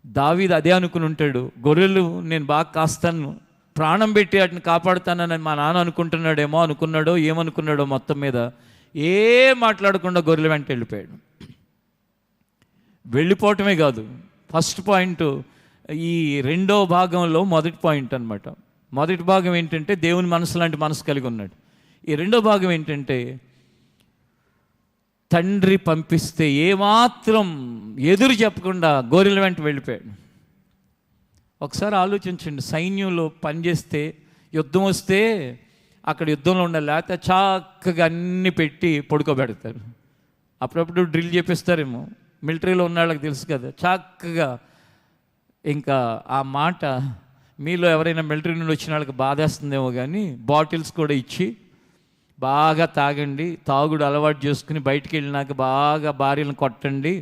దావీదు అదే అనుకుని ఉంటాడు, గొర్రెలు నేను బాగా కాస్తాను, ప్రాణం పెట్టి వాటిని కాపాడుతానని మా నాన్న అనుకుంటున్నాడేమో, అనుకున్నాడో ఏమనుకున్నాడో, మొత్తం మీద మాట్లాడకుండా గొర్రెల వెంట వెళ్ళిపోయాడు. వెళ్ళిపోవటమే కాదు, ఫస్ట్ పాయింట్ ఈ రెండో భాగంలో మొదటి పాయింట్ అనమాట. మొదటి భాగం ఏంటంటే దేవుని మనసు లాంటి మనసు కలిగి ఉన్నాడు. ఈ రెండో భాగం ఏంటంటే తండ్రి పంపిస్తే ఏమాత్రం ఎదురు చెప్పకుండా గొర్రెల వెంట వెళ్ళిపోయాడు. ఒకసారి ఆలోచించండి, సైన్యంలో పనిచేస్తే యుద్ధం వస్తే అక్కడ యుద్ధంలో ఉండాలి, లేకపోతే చక్కగా అన్నీ పెట్టి పడుకోబెడతారు. అప్పుడప్పుడు డ్రిల్ చేపిస్తారేమో, మిలిటరీలో ఉన్న వాళ్ళకి తెలుసు కదా, చక్కగా. ఇంకా ఆ మాట మీలో ఎవరైనా మిలిటరీ నుండి వచ్చిన వాళ్ళకి బాధేస్తుందేమో కానీ, బాటిల్స్ కూడా ఇచ్చి బాగా తాగండి, తాగుడు అలవాటు చేసుకుని బయటికి వెళ్ళినాక బాగా భార్యలను కొట్టండి,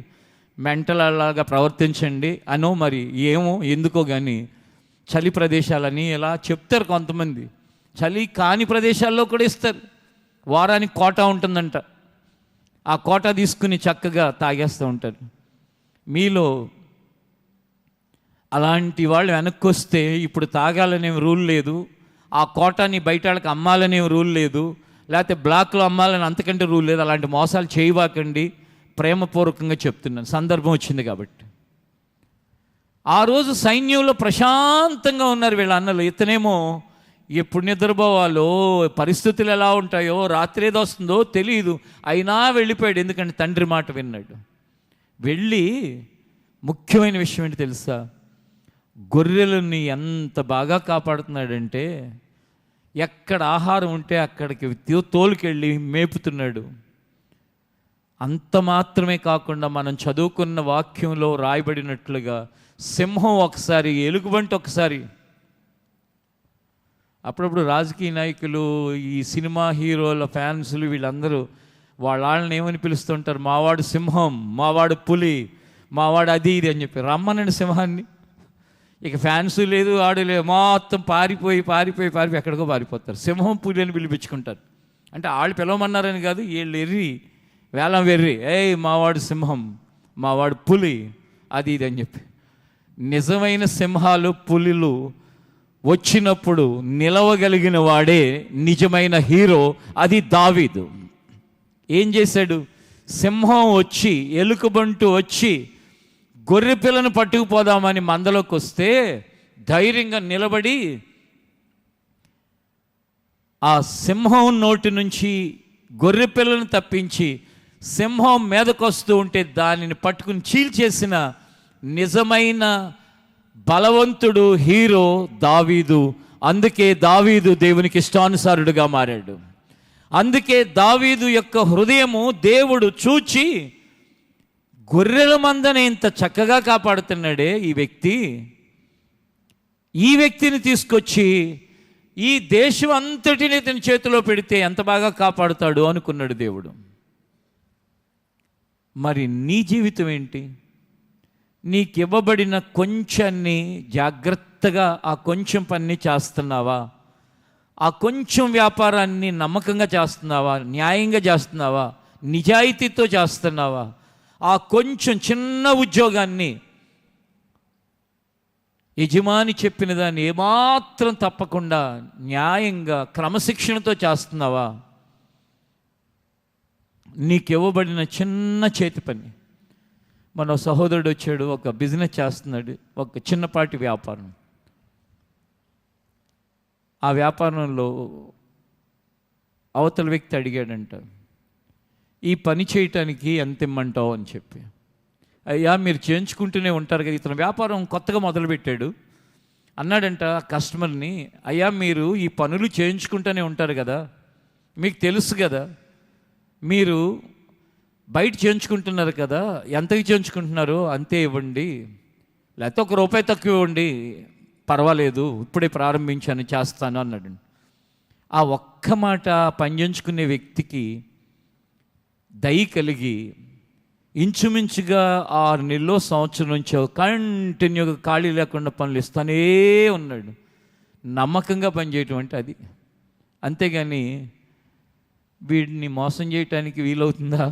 మెంటల్ అలాగా ప్రవర్తించండి అనో, మరి ఏమో ఎందుకో కానీ చలి ప్రదేశాలని ఇలా చెప్తారు కొంతమంది. చలి కాని ప్రదేశాల్లో కూడా ఇస్తారు. వారానికి కోటా ఉంటుందంట, ఆ కోటా తీసుకుని చక్కగా తాగేస్తూ ఉంటారు. మీలో అలాంటి వాళ్ళు వెనక్కి వస్తే ఇప్పుడు తాగాలనే రూల్ లేదు, ఆ కోటాని బయట వాళ్ళకి అమ్మాలనే రూల్ లేదు, లేకపోతే బ్లాక్లో అమ్మాలని అంతకంటే రూల్ లేదు. అలాంటి మోసాలు చేయబాకండి, ప్రేమపూర్వకంగా చెప్తున్నాను, సందర్భం వచ్చింది కాబట్టి. ఆ రోజు సైన్యంలో ప్రశాంతంగా ఉన్నారు వీళ్ళ అన్నలు. ఇతనేమో ఎప్పుడు నిద్రపోవాలో, పరిస్థితులు ఎలా ఉంటాయో, రాత్రి ఏదో వస్తుందో తెలియదు, అయినా వెళ్ళిపోయాడు. ఎందుకంటే తండ్రి మాట విన్నాడు. వెళ్ళి ముఖ్యమైన విషయం ఏంటి తెలుసా? గొర్రెలని ఎంత బాగా కాపాడుతున్నాడంటే ఎక్కడ ఆహారం ఉంటే అక్కడికి తోలుకెళ్ళి మేపుతున్నాడు. అంత మాత్రమే కాకుండా మనం చదువుకున్న వాక్యంలో రాయబడినట్లుగా సింహం ఒకసారి, ఎలుగుబంటి ఒకసారి. అప్పుడప్పుడు రాజకీయ నాయకులు, ఈ సినిమా హీరోల ఫ్యాన్సులు వీళ్ళందరూ వాళ్ళని ఏమని పిలుస్తుంటారు? మావాడు సింహం, మావాడు పులి, మావాడు అది ఇది అని చెప్పి. రమ్మనండి సింహాన్ని. ఇక ఫ్యాన్స్ లేదు, ఆడు లేదు, మొత్తం పారిపోయి ఎక్కడికో పారిపోతారు. సింహం పులి అని పిలిపించుకుంటారు. అంటే వాళ్ళు పిలవమన్నారని కాదు, వీళ్ళు ఎర్రి వేలం వెర్రి, మావాడు సింహం, మావాడు పులి, అది ఇది అని చెప్పి. నిజమైన సింహాలు పులిలు వచ్చినప్పుడు నిలవగలిగిన వాడే నిజమైన హీరో. అది దావీదు. ఏం చేశాడు? సింహం వచ్చి, ఎలుకబంటు వచ్చి గొర్రె పిల్లను పట్టుకుపోదామని మందలోకి వస్తే ధైర్యంగా నిలబడి ఆ సింహం నోటి నుంచి గొర్రె పిల్లను తప్పించి సింహం మీదకొస్తూ ఉంటే దానిని పట్టుకుని చీల్చేసిన నిజమైన బలవంతుడు, హీరో దావీదు. అందుకే దావీదు దేవునికి ఇష్టానుసారుడుగా మారాడు. అందుకే దావీదు యొక్క హృదయము దేవుడు చూచి, గొర్రెల మందని ఇంత చక్కగా కాపాడుతున్నాడే ఈ వ్యక్తిని తీసుకొచ్చి ఈ దేశం అంతటిని ఇతని చేతిలో పెడితే ఎంత బాగా కాపాడుతాడు అనుకున్నాడు దేవుడు. మరి నీ జీవితం ఏంటి? నీకివ్వబడిన కొంచెన్ని జాగ్రత్తగా ఆ కొంచెం పని చేస్తున్నావా? ఆ కొంచెం వ్యాపారాన్ని నమ్మకంగా చేస్తున్నావా? న్యాయంగా చేస్తున్నావా? నిజాయితీతో చేస్తున్నావా? ఆ కొంచెం చిన్న ఉద్యోగాన్ని యజమాని చెప్పిన దాన్ని ఏమాత్రం తప్పకుండా న్యాయంగా క్రమశిక్షణతో చేస్తున్నావా? నీకివ్వబడిన చిన్న చేతి పని. మన సహోదరుడు వచ్చాడు, ఒక బిజినెస్ చేస్తున్నాడు, ఒక చిన్నపాటి వ్యాపారం. ఆ వ్యాపారంలో అవతల వ్యక్తి అడిగాడంట, ఈ పని చేయటానికి ఎంత ఇమ్మంటావు అని చెప్పి. అయ్యా మీరు చేయించుకుంటూనే ఉంటారు కదా. ఇతను వ్యాపారం కొత్తగా మొదలుపెట్టాడు. అన్నాడంట కస్టమర్ని, అయ్యా మీరు ఈ పనులు చేయించుకుంటూనే ఉంటారు కదా, మీకు తెలుసు కదా, మీరు బయట చేయించుకుంటున్నారు కదా, ఎంతకి చేయించుకుంటున్నారో అంతే ఇవ్వండి, లేకపోతే ₹1 తక్కువ ఇవ్వండి, పర్వాలేదు, ఇప్పుడే ప్రారంభించాను చేస్తాను అన్నాడు. ఆ ఒక్క మాట పనిచేయించుకునే వ్యక్తికి దయ కలిగి ఇంచుమించుగా 6 నెలలో సంవత్సరం నుంచో కంటిన్యూగా ఖాళీ లేకుండా పనులు ఇస్తానే ఉన్నాడు. నమ్మకంగా పనిచేయటం అంటే అది. అంతేగాని వీడిని మోసం చేయటానికి వీలవుతుందా?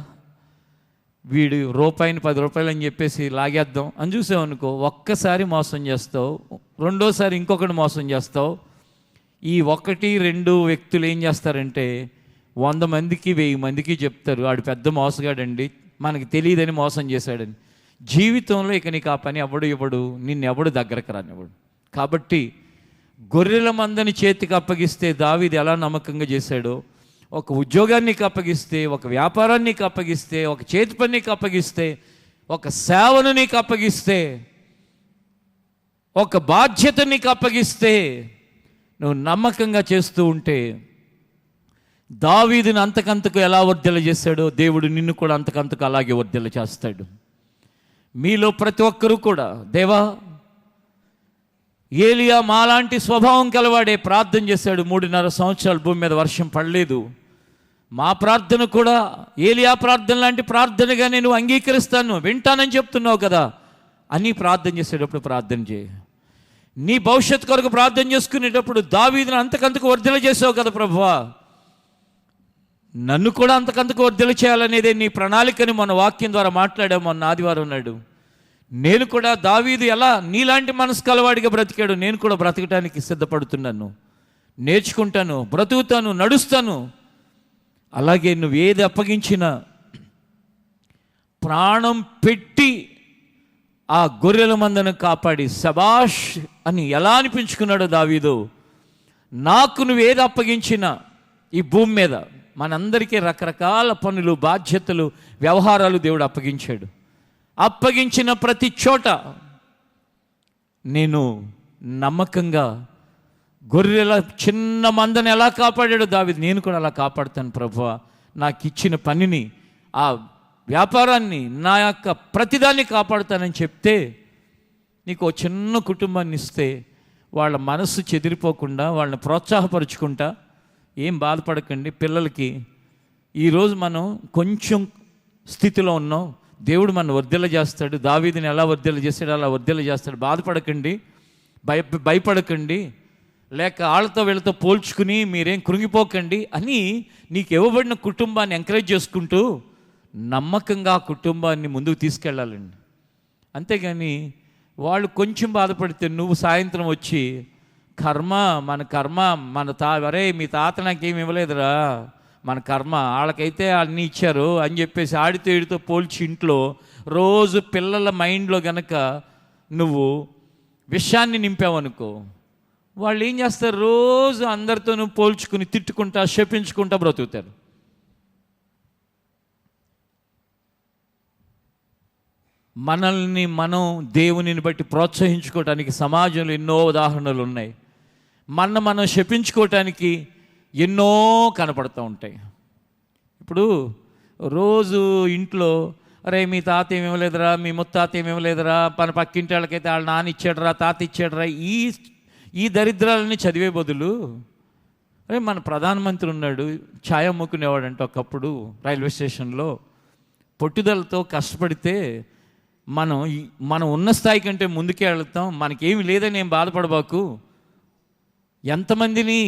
వీడు రూపాయిని ₹10 అని చెప్పేసి లాగేద్దాం అని చూసామనుకో, ఒక్కసారి మోసం చేస్తావు, రెండోసారి ఇంకొకటి మోసం చేస్తావు. ఈ 1-2 వ్యక్తులు ఏం చేస్తారంటే 100 మందికి 1000 మందికి చెప్తారు, వాడు పెద్ద మోసగాడండి, మనకి తెలియదని మోసం చేశాడని. జీవితంలో ఇక నీకు ఆ పని ఇవ్వడు, నిన్నెవడు దగ్గరకు రానివ్వడు. కాబట్టి గొర్రెల మందని చేతికి అప్పగిస్తే దావీదు ఎలా నమ్మకంగా చేశాడో, ఒక ఉద్యోగాన్ని అప్పగిస్తే, ఒక వ్యాపారాన్ని అప్పగిస్తే, ఒక చేతి పనికి అప్పగిస్తే, ఒక సేవను నీకు అప్పగిస్తే, ఒక బాధ్యత నీకు అప్పగిస్తే, నువ్వు నమ్మకంగా చేస్తూ ఉంటే దావీదుని అంతకంతకు ఎలా వర్ధల చేశాడో దేవుడు నిన్ను కూడా అంతకంతకు అలాగే వర్ధల చేస్తాడు. మీలో ప్రతి ఒక్కరూ కూడా, దేవా ఏలియా మాలాంటి స్వభావం కలవాడే ప్రార్థన చేశాడు, 3.5 సంవత్సరాలు భూమి మీద వర్షం పడలేదు, మా ప్రార్థన కూడా ఏలియా ప్రార్థన లాంటి ప్రార్థనగా నేను అంగీకరిస్తాను, వింటానని చెప్తున్నావు కదా అని ప్రార్థన చేసేటప్పుడు ప్రార్థన చేయి. నీ భవిష్యత్తు కొరకు ప్రార్థన చేసుకునేటప్పుడు దావీదుని అంతకంతకు వర్ధల చేసావు కదా ప్రభువా, నన్ను కూడా అంతకంతకు వర్ధల చేయాలనేదే నీ ప్రణాళికని మన వాక్యం ద్వారా మాట్లాడాము. మొన్న ఆదివారం నాడు నేను కూడా దావీదు ఎలా నీలాంటి మనసు కలవాడిగా బ్రతికాడు, నేను కూడా బ్రతకటానికి సిద్ధపడుతున్నాను, నేర్చుకుంటాను, బ్రతుకుతాను, నడుస్తాను. అలాగే నువ్వు ఏది అప్పగించినా ప్రాణం పెట్టి ఆ గొర్రెల మందను కాపాడి శబాష్ అని ఎలా అనిపించుకున్నాడో దావీదు. నాకు నువ్వు ఏది అప్పగించినా ఈ భూమి మీద మనందరికీ రకరకాల పనులు, బాధ్యతలు, వ్యవహారాలు దేవుడు అప్పగించాడు. అప్పగించిన ప్రతి చోట నేను నమ్మకంగా గొర్రెల చిన్న మందని ఎలా కాపాడాడో దావీదు, నేను కూడా అలా కాపాడుతాను ప్రభువా, నాకు ఇచ్చిన పనిని, ఆ వ్యాపారాన్ని, నా యొక్క ప్రతిదాన్ని కాపాడుతానని చెప్తే, నీకు ఓ చిన్న కుటుంబాన్ని ఇస్తే వాళ్ళ మనసు చెదిరిపోకుండా వాళ్ళని ప్రోత్సాహపరుచుకుంటా, ఏం బాధపడకండి పిల్లలకి, ఈరోజు మనం కొంచెం స్థితిలో ఉన్నాం, దేవుడు మన వర్ధల చేస్తాడు, దావీదుని ఎలా వర్ధల చేస్తాడు అలా వర్ధల చేస్తాడు, బాధపడకండి, భయపడకండి, లేక వాళ్ళతో వీళ్ళతో పోల్చుకుని మీరేం కృంగిపోకండి అని నీకు ఇవ్వబడిన కుటుంబాన్ని ఎంకరేజ్ చేసుకుంటూ నమ్మకంగా ఆ కుటుంబాన్ని ముందుకు తీసుకెళ్ళాలండి. అంతేగాని వాళ్ళు కొంచెం బాధపడితే నువ్వు సాయంత్రం వచ్చి కర్మ మన వరే మీ తాత నాకేమి ఇవ్వలేదురా, మన కర్మ, వాళ్ళకైతే అన్నీ ఇచ్చారు అని చెప్పేసి ఆడితో ఈడితో పోల్చి ఇంట్లో రోజు పిల్లల మైండ్లో గనక నువ్వు విషయాన్ని నింపావనుకో, వాళ్ళు ఏం చేస్తారు, రోజు అందరితోనూ పోల్చుకుని తిట్టుకుంటా శపించుకుంటా బ్రతుకుతారు. మనల్ని మనం దేవునిని బట్టి ప్రోత్సహించుకోవటానికి సమాజంలో ఎన్నో ఉదాహరణలు ఉన్నాయి. మనం శపించుకోవటానికి ఎన్నో కనపడుతూ ఉంటాయి. ఇప్పుడు రోజు ఇంట్లో అరే మీ తాత ఏమి ఇవ్వలేదురా, మీ ముత్తాత ఏమి ఇవ్వలేదురా, పక్కింటి వాళ్ళకైతే వాళ్ళ నాన్న ఇచ్చాడరా, తాత ఇచ్చాడరా, ఈ దరిద్రాలని చదివే బదులు, అరే మన ప్రధానమంత్రి ఉన్నాడు, ఛాయ్ అమ్ముకునేవాడంట ఒకప్పుడు రైల్వే స్టేషన్లో, పట్టుదలతో కష్టపడితే మనం ఉన్న స్థాయి కంటే ముందుకే వెళ్తాం, మనకేమి లేదని ఏం బాధపడబాకు. ఎంతమందిని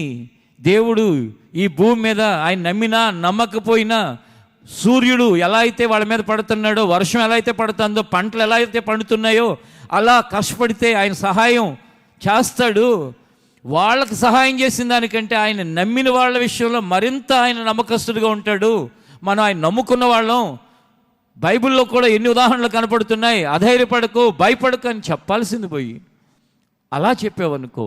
దేవుడు ఈ భూమి మీద ఆయన నమ్మినా నమ్మకపోయినా, సూర్యుడు ఎలా అయితే వాళ్ళ మీద పడుతున్నాడో, వర్షం ఎలా అయితే పడుతుందో, పంటలు ఎలా అయితే పండుతున్నాయో అలా కష్టపడితే ఆయన సహాయం చేస్తాడు. వాళ్ళకి సహాయం చేసిన దానికంటే ఆయన నమ్మిన వాళ్ళ విషయంలో మరింత ఆయన నమ్మకస్తుడిగా ఉంటాడు. మనం ఆయన నమ్ముకున్న వాళ్ళం. బైబిల్లో కూడా ఎన్ని ఉదాహరణలు కనపడుతున్నాయి. అధైర్యపడకు, భయపడకు అని చెప్పాల్సింది పోయి అలా చెప్పావనుకో,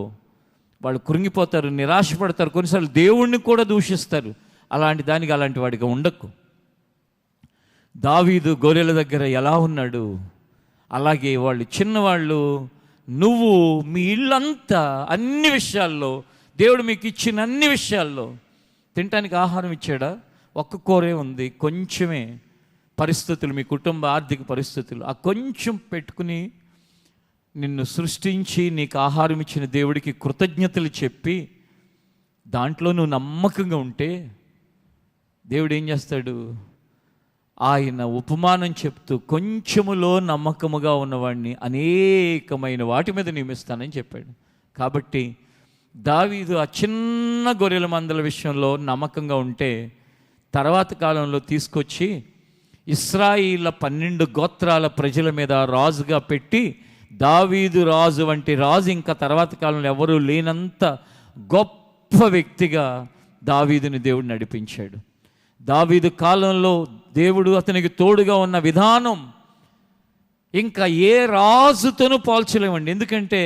వాళ్ళు కృంగిపోతారు, నిరాశపడతారు, కొన్నిసార్లు దేవుణ్ణి కూడా దూషిస్తారు. అలాంటి దానికి అలాంటి వాడిగా ఉండకు. దావీదు గొర్రెల దగ్గర ఎలా ఉన్నాడు, అలాగే వాళ్ళు చిన్నవాళ్ళు, నువ్వు మీ ఇల్లంతా అన్ని విషయాల్లో, దేవుడు మీకు ఇచ్చిన అన్ని విషయాల్లో తినటానికి ఆహారం ఇచ్చాడా? ఒక్క కూరే ఉంది, కొంచెమే పరిస్థితులు, మీ కుటుంబ ఆర్థిక పరిస్థితులు, ఆ కొంచెం పెట్టుకుని నిన్ను సృష్టించి నీకు ఆహారం ఇచ్చిన దేవుడికి కృతజ్ఞతలు చెప్పి దాంట్లో నువ్వు నమ్మకంగా ఉంటే దేవుడు ఏం చేస్తాడు? ఆయన ఉపమానం చెప్తూ కొంచెములో నమ్మకముగా ఉన్నవాడిని అనేకమైన వాటి మీద నియమిస్తానని చెప్పాడు. కాబట్టి దావీదు ఆ చిన్న గొర్రెల మందల విషయంలో నమ్మకంగా ఉంటే తర్వాత కాలంలో తీసుకొచ్చి ఇశ్రాయేలు 12 గోత్రాల ప్రజల మీద రాజుగా పెట్టి, దావీదు రాజు వంటి రాజు ఇంకా తర్వాత కాలంలో ఎవరూ లేనంత గొప్ప వ్యక్తిగా దావీదుని దేవుడు నడిపించాడు. దావీదు కాలంలో దేవుడు అతనికి తోడుగా ఉన్న విధానం ఇంకా ఏ రాజుతోనూ పోల్చలేమండి. ఎందుకంటే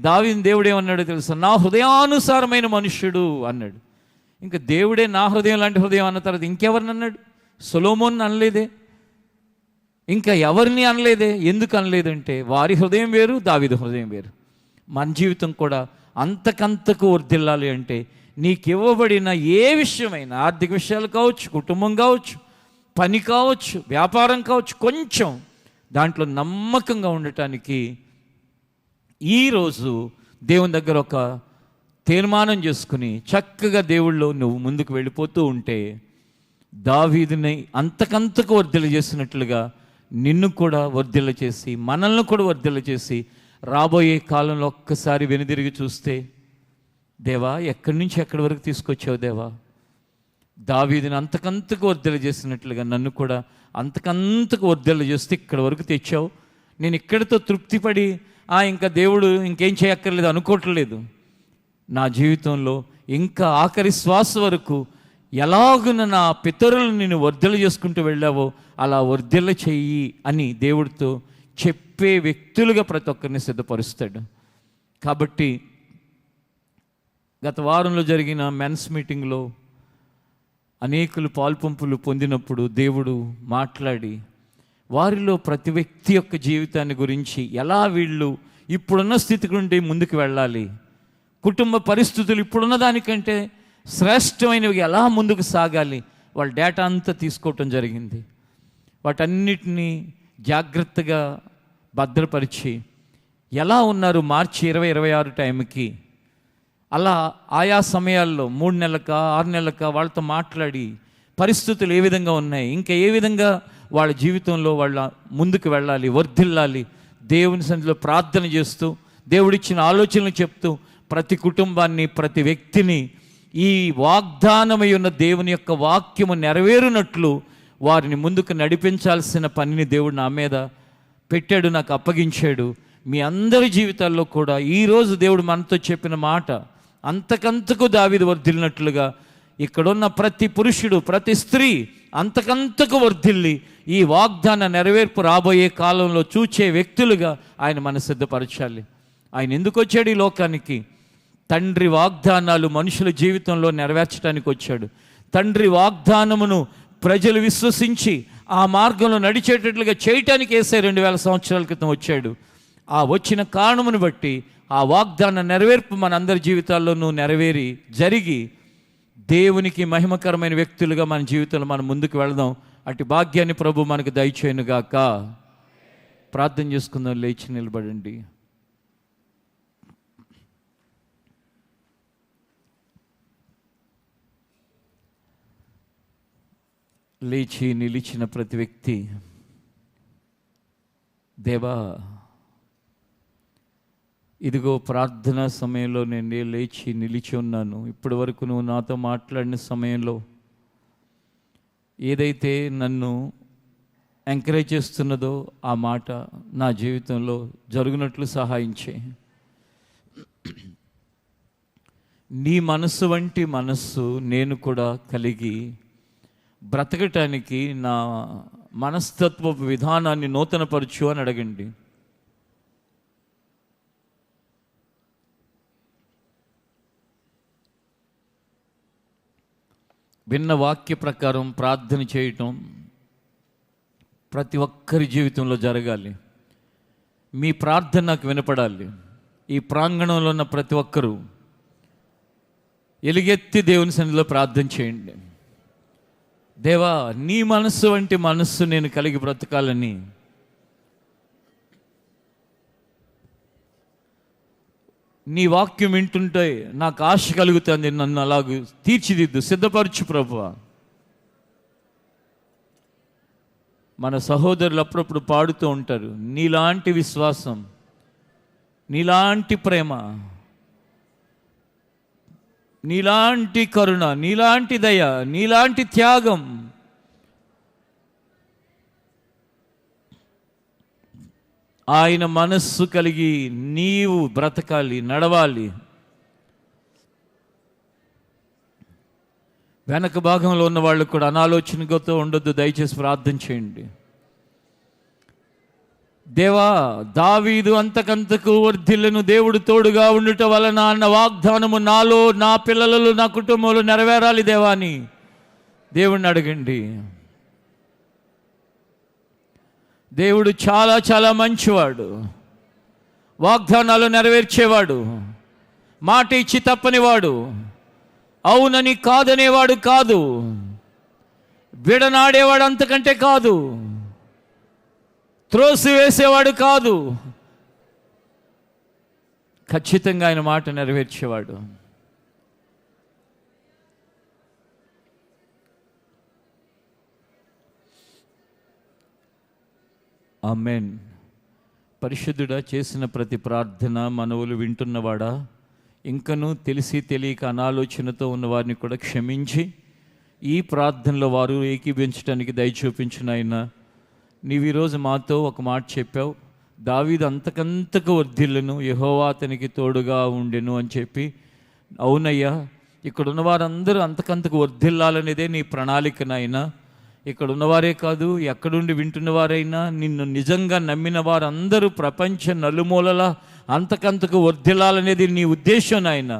దావీదు దేవుడు ఏమన్నాడో తెలుసా? నా హృదయానుసారమైన మనుష్యుడు అన్నాడు. ఇంకా దేవుడే నా హృదయం లాంటి హృదయం అన్న తర్వాత ఇంకెవరిని అన్నాడు? సొలొమోన్ అనలేదే, ఇంకా ఎవరిని అనలేదే. ఎందుకు అనలేదంటే వారి హృదయం వేరు, దావీదు హృదయం వేరు. మన జీవితం కూడా అంతకంతకు వర్ధిల్లాలి అంటే నీకు ఇవ్వబడిన ఏ విషయమైనా, ఆర్థిక విషయాలు కావచ్చు, కుటుంబం కావచ్చు, పని కావచ్చు, వ్యాపారం కావచ్చు, కొంచెం దాంట్లో నమ్మకంగా ఉండటానికి ఈరోజు దేవుని దగ్గర ఒక తీర్మానం చేసుకుని చక్కగా దేవుళ్ళు నువ్వు ముందుకు వెళ్ళిపోతూ ఉంటే దావీదుని అంతకంతకు వర్ధిల్ల చేసినట్లుగా నిన్ను కూడా వర్ధిల్ల చేసి, మనల్ని కూడా వర్ధిల్ల చేసి, రాబోయే కాలంలో ఒక్కసారి వెనుదిరిగి చూస్తే, దేవా ఎక్కడి నుంచి ఎక్కడి వరకు తీసుకొచ్చావు దేవా? దావీదుని అంతకంతకు వర్ధిల్ల చేసినట్లుగా నన్ను కూడా అంతకంతకు వర్ధిల్ల చేస్తే ఇక్కడ వరకు తెచ్చావు. నేను ఇక్కడితో తృప్తిపడి ఇంకా దేవుడు ఇంకేం చేయక్కర్లేదు అనుకోవట్లేదు. నా జీవితంలో ఇంకా ఆఖరి శ్వాస వరకు ఎలాగున నా పితరులను నేను వర్ధిల్ల చేసుకుంటూ వెళ్ళావో అలా వర్ధిల్ల చెయ్యి అని దేవుడితో చెప్పే వ్యక్తులుగా ప్రతి ఒక్కరిని సిద్ధపరుస్తాడు. కాబట్టి గత వారంలో జరిగిన మెన్స్ మీటింగ్లో అనేకులు పాల్పంపులు పొందినప్పుడు దేవుడు మాట్లాడి వారిలో ప్రతి వ్యక్తి యొక్క జీవితాన్ని గురించి, ఎలా వీళ్ళు ఇప్పుడున్న స్థితి నుండి ముందుకు వెళ్ళాలి, కుటుంబ పరిస్థితులు ఇప్పుడున్న దానికంటే శ్రేష్టమైనవి ఎలా ముందుకు సాగాలి, వాళ్ళ డేటా అంతా తీసుకోవటం జరిగింది. వాటన్నిటినీ జాగ్రత్తగా భద్రపరిచి ఎలా ఉన్నారు మార్చి 2026 టైంకి, అలా ఆయా సమయాల్లో 3 నెలలక 6 నెలలక వాళ్ళతో మాట్లాడి పరిస్థితులు ఏ విధంగా ఉన్నాయి, ఇంకా ఏ విధంగా వాళ్ళ జీవితంలో వాళ్ళ ముందుకు వెళ్ళాలి, వర్ధిల్లాలి, దేవుని సన్నిధిలో ప్రార్థన చేస్తూ దేవుడిచ్చిన ఆలోచనలు చెప్తూ ప్రతి కుటుంబాన్ని, ప్రతి వ్యక్తిని ఈ వాగ్దానమై ఉన్న దేవుని యొక్క వాక్యము నెరవేరునట్లు వారిని ముందుకు నడిపించాల్సిన పనిని దేవుడు నా మీద పెట్టాడు, నాకు అప్పగించాడు. మీ అందరి జీవితాల్లో కూడా ఈరోజు దేవుడు మనతో చెప్పిన మాట అంతకంతకు దావీదు వర్ధిల్లినట్లుగా ఇక్కడున్న ప్రతి పురుషుడు, ప్రతి స్త్రీ అంతకంతకు వర్ధిల్లి ఈ వాగ్దాన నెరవేర్పు రాబోయే కాలంలో చూచే వ్యక్తులుగా ఆయన మన సిద్ధపరచాలి. ఆయన ఎందుకు వచ్చాడు ఈ లోకానికి? తండ్రి వాగ్దానాలు మనుషుల జీవితంలో నెరవేర్చడానికి వచ్చాడు. తండ్రి వాగ్దానమును ప్రజలు విశ్వసించి ఆ మార్గంలో నడిచేటట్లుగా చేయటానికి యేసయ్య 2000 సంవత్సరాల క్రితం వచ్చాడు. ఆ వచ్చిన కారణమును బట్టి ఆ వాగ్దాన నెరవేర్పు మన అందరి జీవితాల్లోనూ నెరవేరి జరిగి దేవునికి మహిమకరమైన వ్యక్తులుగా మన జీవితంలో మనం ముందుకు వెళదాం. అటు భాగ్యాన్ని ప్రభు మనకు దయచేయునుగాక. ప్రార్థన చేసుకుందాం. లేచి నిలబడండి. లేచి నిలిచిన ప్రతి వ్యక్తి, దేవా ఇదిగో ప్రార్థనా సమయంలో నేను లేచి నిలిచి ఉన్నాను. ఇప్పటి వరకు నువ్వు నాతో మాట్లాడిన సమయంలో ఏదైతే నన్ను ఎంకరేజ్ చేస్తున్నదో ఆ మాట నా జీవితంలో జరుగునట్లు సహాయం చేయి. నీ మనస్సు వంటి మనస్సు నేను కూడా కలిగి బ్రతకటానికి నా మనస్తత్వ విధానాన్ని నూతనపరచు అని అడగండి. భిన్న వాక్య ప్రకారం ప్రార్థన చేయటం ప్రతి ఒక్కరి జీవితంలో జరగాలి. మీ ప్రార్థన నాకు వినపడాలి. ఈ ప్రాంగణంలో ఉన్న ప్రతి ఒక్కరూ ఎలుగెత్తి దేవుని సన్నిధిలో ప్రార్థన చేయండి. దేవా, నీ మనస్సు వంటి మనస్సు నేను కలిగి బ్రతకాలని, నీ వాక్యం వింటుంటే నాకు ఆశ కలుగుతుంది. నన్ను అలాగూ తీర్చిదిద్దు, సిద్ధపరచు ప్రభువా. మన సహోదరులు అప్పుడప్పుడు పాడుతూ ఉంటారు, నీలాంటి విశ్వాసం, నీలాంటి ప్రేమ, నీలాంటి కరుణ, నీలాంటి దయ, నీలాంటి త్యాగం ఆయన మనస్సు కలిగి నీవు బ్రతకాలి, నడవాలి. వెనక భాగంలో ఉన్న వాళ్ళు కూడా అనాలోచనతో ఉండొద్దు, దయచేసి ప్రార్థన చేయండి. దేవా, దావీదు అంతకంతకు వర్ధిల్లను, దేవుడు తోడుగా ఉండుట వలన అన్న వాగ్దానము నాలో, నా పిల్లలలో, నా కుటుంబంలో నెరవేరాలి దేవా అని దేవుణ్ణి అడగండి. దేవుడు చాలా చాలా మంచివాడు, వాగ్దానాలు నెరవేర్చేవాడు, మాట ఇచ్చి తప్పనివాడు, అవునని కాదనేవాడు కాదు, విడనాడేవాడు అంతకంటే కాదు, త్రోసివేసేవాడు కాదు, ఖచ్చితంగా ఆయన మాట నెరవేర్చేవాడు. ఆమేన్. పరిశుద్ధుడా, చేసిన ప్రతి ప్రార్థన మనవులు వింటున్నవాడా, ఇంకనూ తెలిసి తెలియక అనాలోచనతో ఉన్న వారిని కూడా క్షమించి ఈ ప్రార్థనలో వారు ఏకీభించడానికి దయ చూపించిన ఆయన, నీవు ఈరోజు మాతో ఒక మాట చెప్పావు, దావీదు అంతకంతకు వర్ధిల్లును, యెహోవా అతనికి తోడుగా ఉండెను అని చెప్పి. అవునయ్యా, ఇక్కడ ఉన్న వారందరూ అంతకంతకు వర్ధిల్లాలనేదే నీ ప్రణాళిక నాయనా. ఇక్కడ ఉన్నవారే కాదు, ఎక్కడుండి వింటున్నవారైనా, నిన్ను నిజంగా నమ్మిన వారందరూ ప్రపంచ నలుమూలలా అంతకంతకు వర్ధిల్లాలనేది నీ ఉద్దేశం నాయన.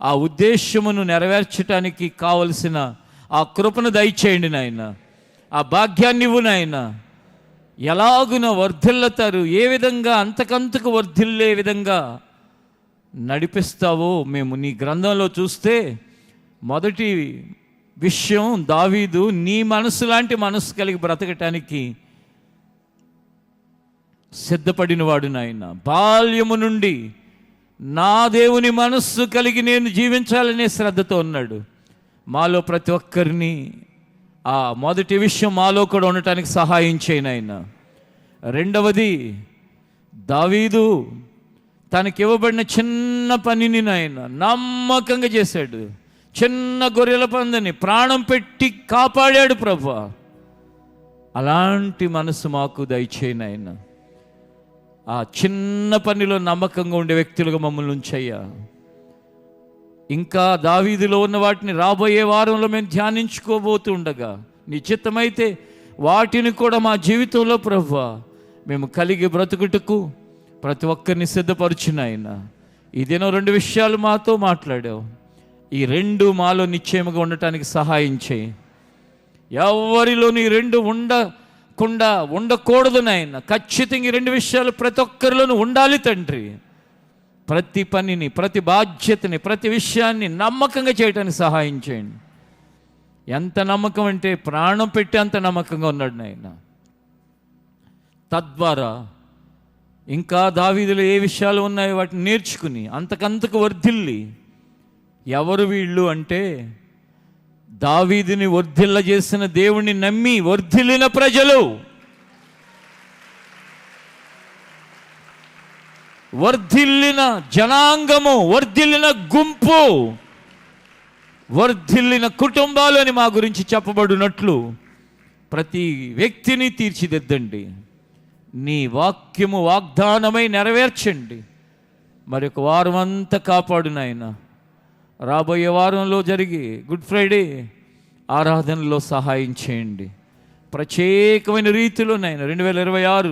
ఆ ఉద్దేశమును నెరవేర్చడానికి కావలసిన ఆ కృపను దయచేయండి నాయన, ఆ భాగ్యాన్ని ఇవ్వు నాయన. ఎలాగున వర్ధిల్లుతారు, ఏ విధంగా అంతకంతకు వర్ధిల్లే విధంగా నడిపిస్తావో మేము నీ గ్రంథంలో చూస్తే, మొదటి విషయం దావీదు నీ మనసు లాంటి మనసు కలిగి బ్రతకటానికి సిద్ధపడినవాడు నాయన. బాల్యము నుండి నా దేవుని మనస్సు కలిగి నేను జీవించాలనే శ్రద్ధతో ఉన్నాడు. మాలో ప్రతి ఒక్కరిని ఆ మొదటి విషయం మాలో కూడా ఉండటానికి సహాయం చేయను ఆయన. రెండవది, దావీదు తనకివ్వబడిన చిన్న పనిని నాయన నమ్మకంగా చేశాడు. చిన్న గొర్రెల పందని ప్రాణం పెట్టి కాపాడాడు ప్రభువా. అలాంటి మనసు మాకు దయచేయి నాయన. ఆ చిన్న పనిలో నమ్మకంగా ఉండే వ్యక్తులుగా మమ్మల్ని ఉంచయ్యా. ఇంకా దావీదులో ఉన్న వాటిని రాబోయే వారంలో మేము ధ్యానించుకోబోతూ ఉండగా, నీ చిత్తమైతే వాటిని కూడా మా జీవితంలో ప్రభువా మేము కలిగి బ్రతుకుటకు ప్రతి ఒక్కరిని సిద్ధపరచిన ఆయన. ఈ దినం 2 విషయాలు మాతో మాట్లాడావు. ఈ 2 మాలో నిశ్చయముగా ఉండటానికి సహాయం చేయి. ఎవరిలోని 2 ఉండకూడదు నాయన. ఖచ్చితంగా ఈ 2 విషయాలు ప్రతి ఒక్కరిలోనూ ఉండాలి తండ్రి. ప్రతి పనిని, ప్రతి బాధ్యతని, ప్రతి విషయాన్ని నమ్మకంగా చేయడానికి సహాయం చేయండి. ఎంత నమ్మకం అంటే ప్రాణం పెట్టి అంత నమ్మకంగా ఉన్నాడు నాయన. తద్వారా ఇంకా దావీదులో ఏ విషయాలు ఉన్నాయో వాటిని నేర్చుకుని అంతకంతకు వర్ధిల్లి, ఎవరు వీళ్ళు అంటే దావీదుని వర్ధిల్ల చేసిన దేవుణ్ణి నమ్మి వర్ధిల్లిన ప్రజలు, వర్ధిల్లిన జనాంగము, వర్ధిల్లిన గుంపు, వర్ధిల్లిన కుటుంబాలు అని మా గురించి చెప్పబడినట్లు ప్రతి వ్యక్తిని తీర్చిదిద్దండి. నీ వాక్యము వాగ్దానమై నెరవేర్చండి. మరి ఒక వారం అంతా కాపాడు నాయన. రాబోయే వారంలో జరిగి గుడ్ ఫ్రైడే ఆరాధనలో సహాయం చేయండి. ప్రత్యేకమైన రీతిలో నాయన 2026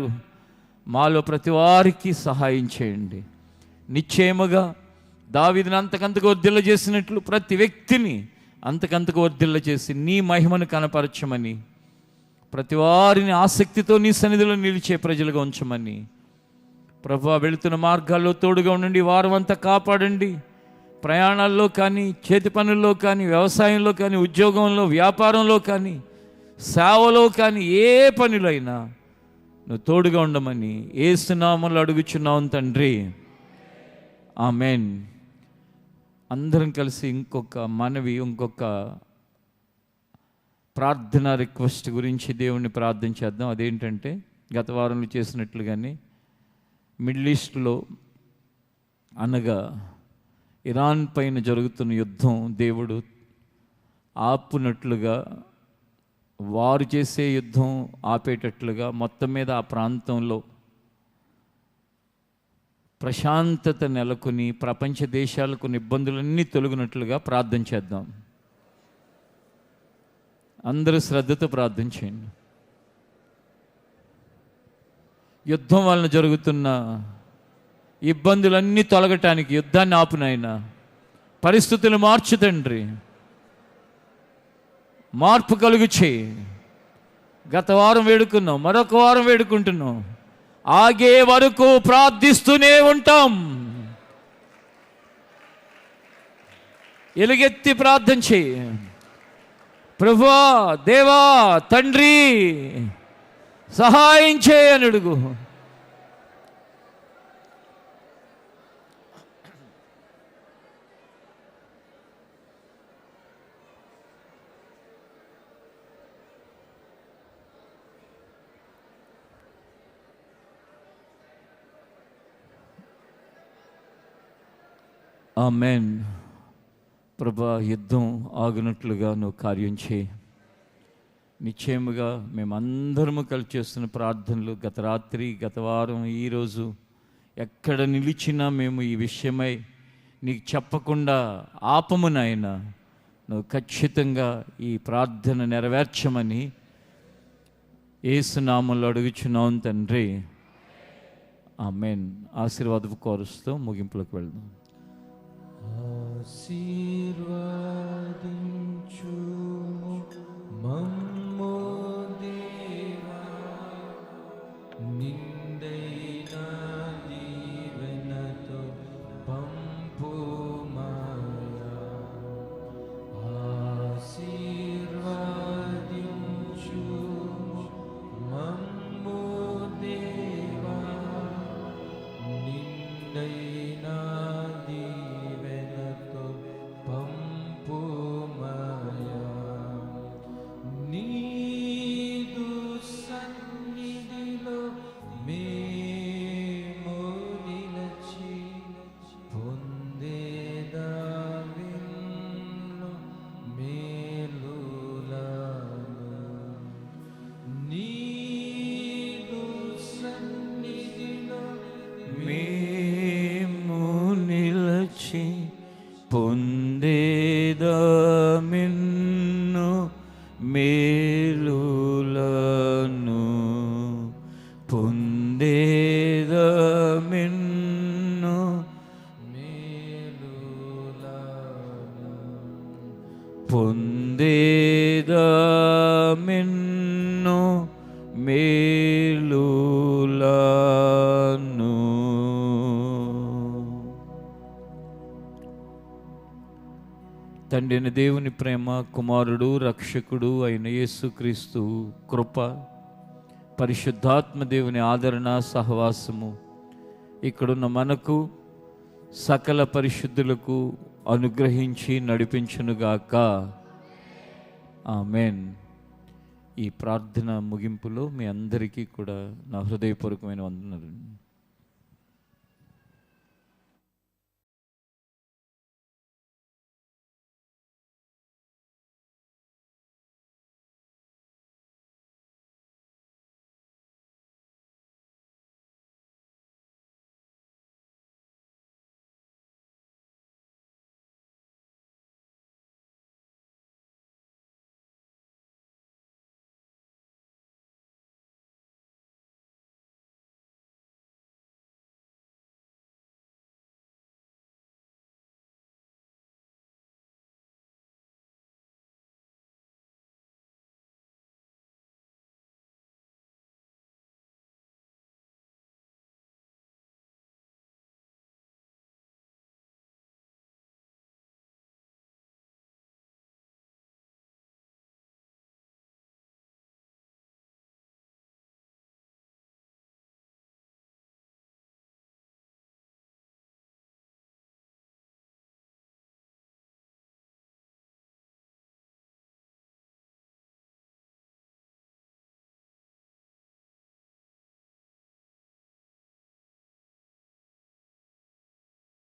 మాలో ప్రతి వారికి సహాయం చేయండి. నిశ్చయముగా దావీదుని అంతకంతకు వర్ధిల్ల చేసినట్లు ప్రతి వ్యక్తిని అంతకంతకు వర్ధిల్ల చేసి నీ మహిమను కనపరచమని, ప్రతి వారిని ఆసక్తితో నీ సన్నిధిలో నిలిచే ప్రజలుగా ఉంచమని ప్రభువా, వెళుతున్న మార్గాల్లో తోడుగా ఉండండి, వారం అంతా కాపాడండి. ప్రయాణాల్లో కానీ, చేతి పనుల్లో కానీ, వ్యవసాయంలో కానీ, ఉద్యోగంలో, వ్యాపారంలో కానీ, సేవలో కానీ, ఏ పనిలో అయినా నువ్వు తోడుగా ఉండమని యేసు నామములో అడుగుచున్నాం తండ్రి, ఆమేన్. అందరం కలిసి ఇంకొక ప్రార్థన రిక్వెస్ట్ గురించి దేవుణ్ణి ప్రార్థన చేద్దాం. అదేంటంటే, గత వారంలో చేసినట్లుగానే మిడిల్ ఈస్ట్లో అనగా ఇరాన్ పైన జరుగుతున్న యుద్ధం దేవుడు ఆపునట్లుగా, వారు చేసే యుద్ధం ఆపేటట్లుగా, మొత్తం మీద ఆ ప్రాంతంలో ప్రశాంతత నెలకొని ప్రపంచ దేశాలకు ఇబ్బందులన్నీ తొలగినట్లుగా ప్రార్థన చేద్దాం. అందరూ శ్రద్ధతో ప్రార్థన చేయండి. యుద్ధం వలన జరుగుతున్న ఇబ్బందులన్నీ తొలగటానికి యుద్ధాన్ని ఆపునైనా, పరిస్థితులు మార్చు తండ్రి, మార్పు కలుగు చేయి. గత వారం వేడుకున్నాం, మరొక వారం వేడుకుంటున్నాం. ఆగే వరకు ప్రార్థిస్తూనే ఉంటాం. ఎలుగెత్తి ప్రార్థన చేయి. ప్రభువా, దేవా, తండ్రి సహాయం చేయని అడుగు. ఆమేన్. ప్రభా, యుద్ధం ఆగినట్లుగా నువ్వు కార్యం చేయి. నిశ్చయముగా మేమందరము కలిసి చేస్తున్న ప్రార్థనలు, గత రాత్రి, గత వారం, ఈరోజు ఎక్కడ నిలిచినా మేము ఈ విషయమై నీకు చెప్పకుండా ఆపము నాయనా. నువ్వు ఖచ్చితంగా ఈ ప్రార్థన నెరవేర్చమని యేసు నామములో అడుగుచున్నాం తండ్రి, ఆమేన్. ఆశీర్వాదపు కోరుస్తూ ముగింపులకు వెళ్దాం. ఆశీర్వదించుము మమ్ము దేవా, నిండైన దీవెనతో పంపుమయా. ఆశీర్వదించుము మమ్ము దేవా, నిండైన దీవెనతో పంపుమయా. నీదు సన్నిధిలో మేము నిలచి పొందేదా విన్ను మేలులను. నీదు సన్నిధిలో మేము నిలచి పొందేదమిన్ను మేలులను, పొందేదమిన్ను మేలులను. పొందేదమిన్ను మేలులను. తండ్రి అయిన దేవుని ప్రేమ, కుమారుడు రక్షకుడు అయిన యేసుక్రీస్తు కృప, పరిశుద్ధాత్మ దేవుని ఆదరణ, సహవాసము ఇక్కడున్న మనకు సకల పరిశుద్ధులకు అనుగ్రహించి నడిపించునుగాక. ఆమేన్. ఈ ప్రార్థన ముగింపులో మీ అందరికీ కూడా నా హృదయపూర్వకమైన వందనాలు.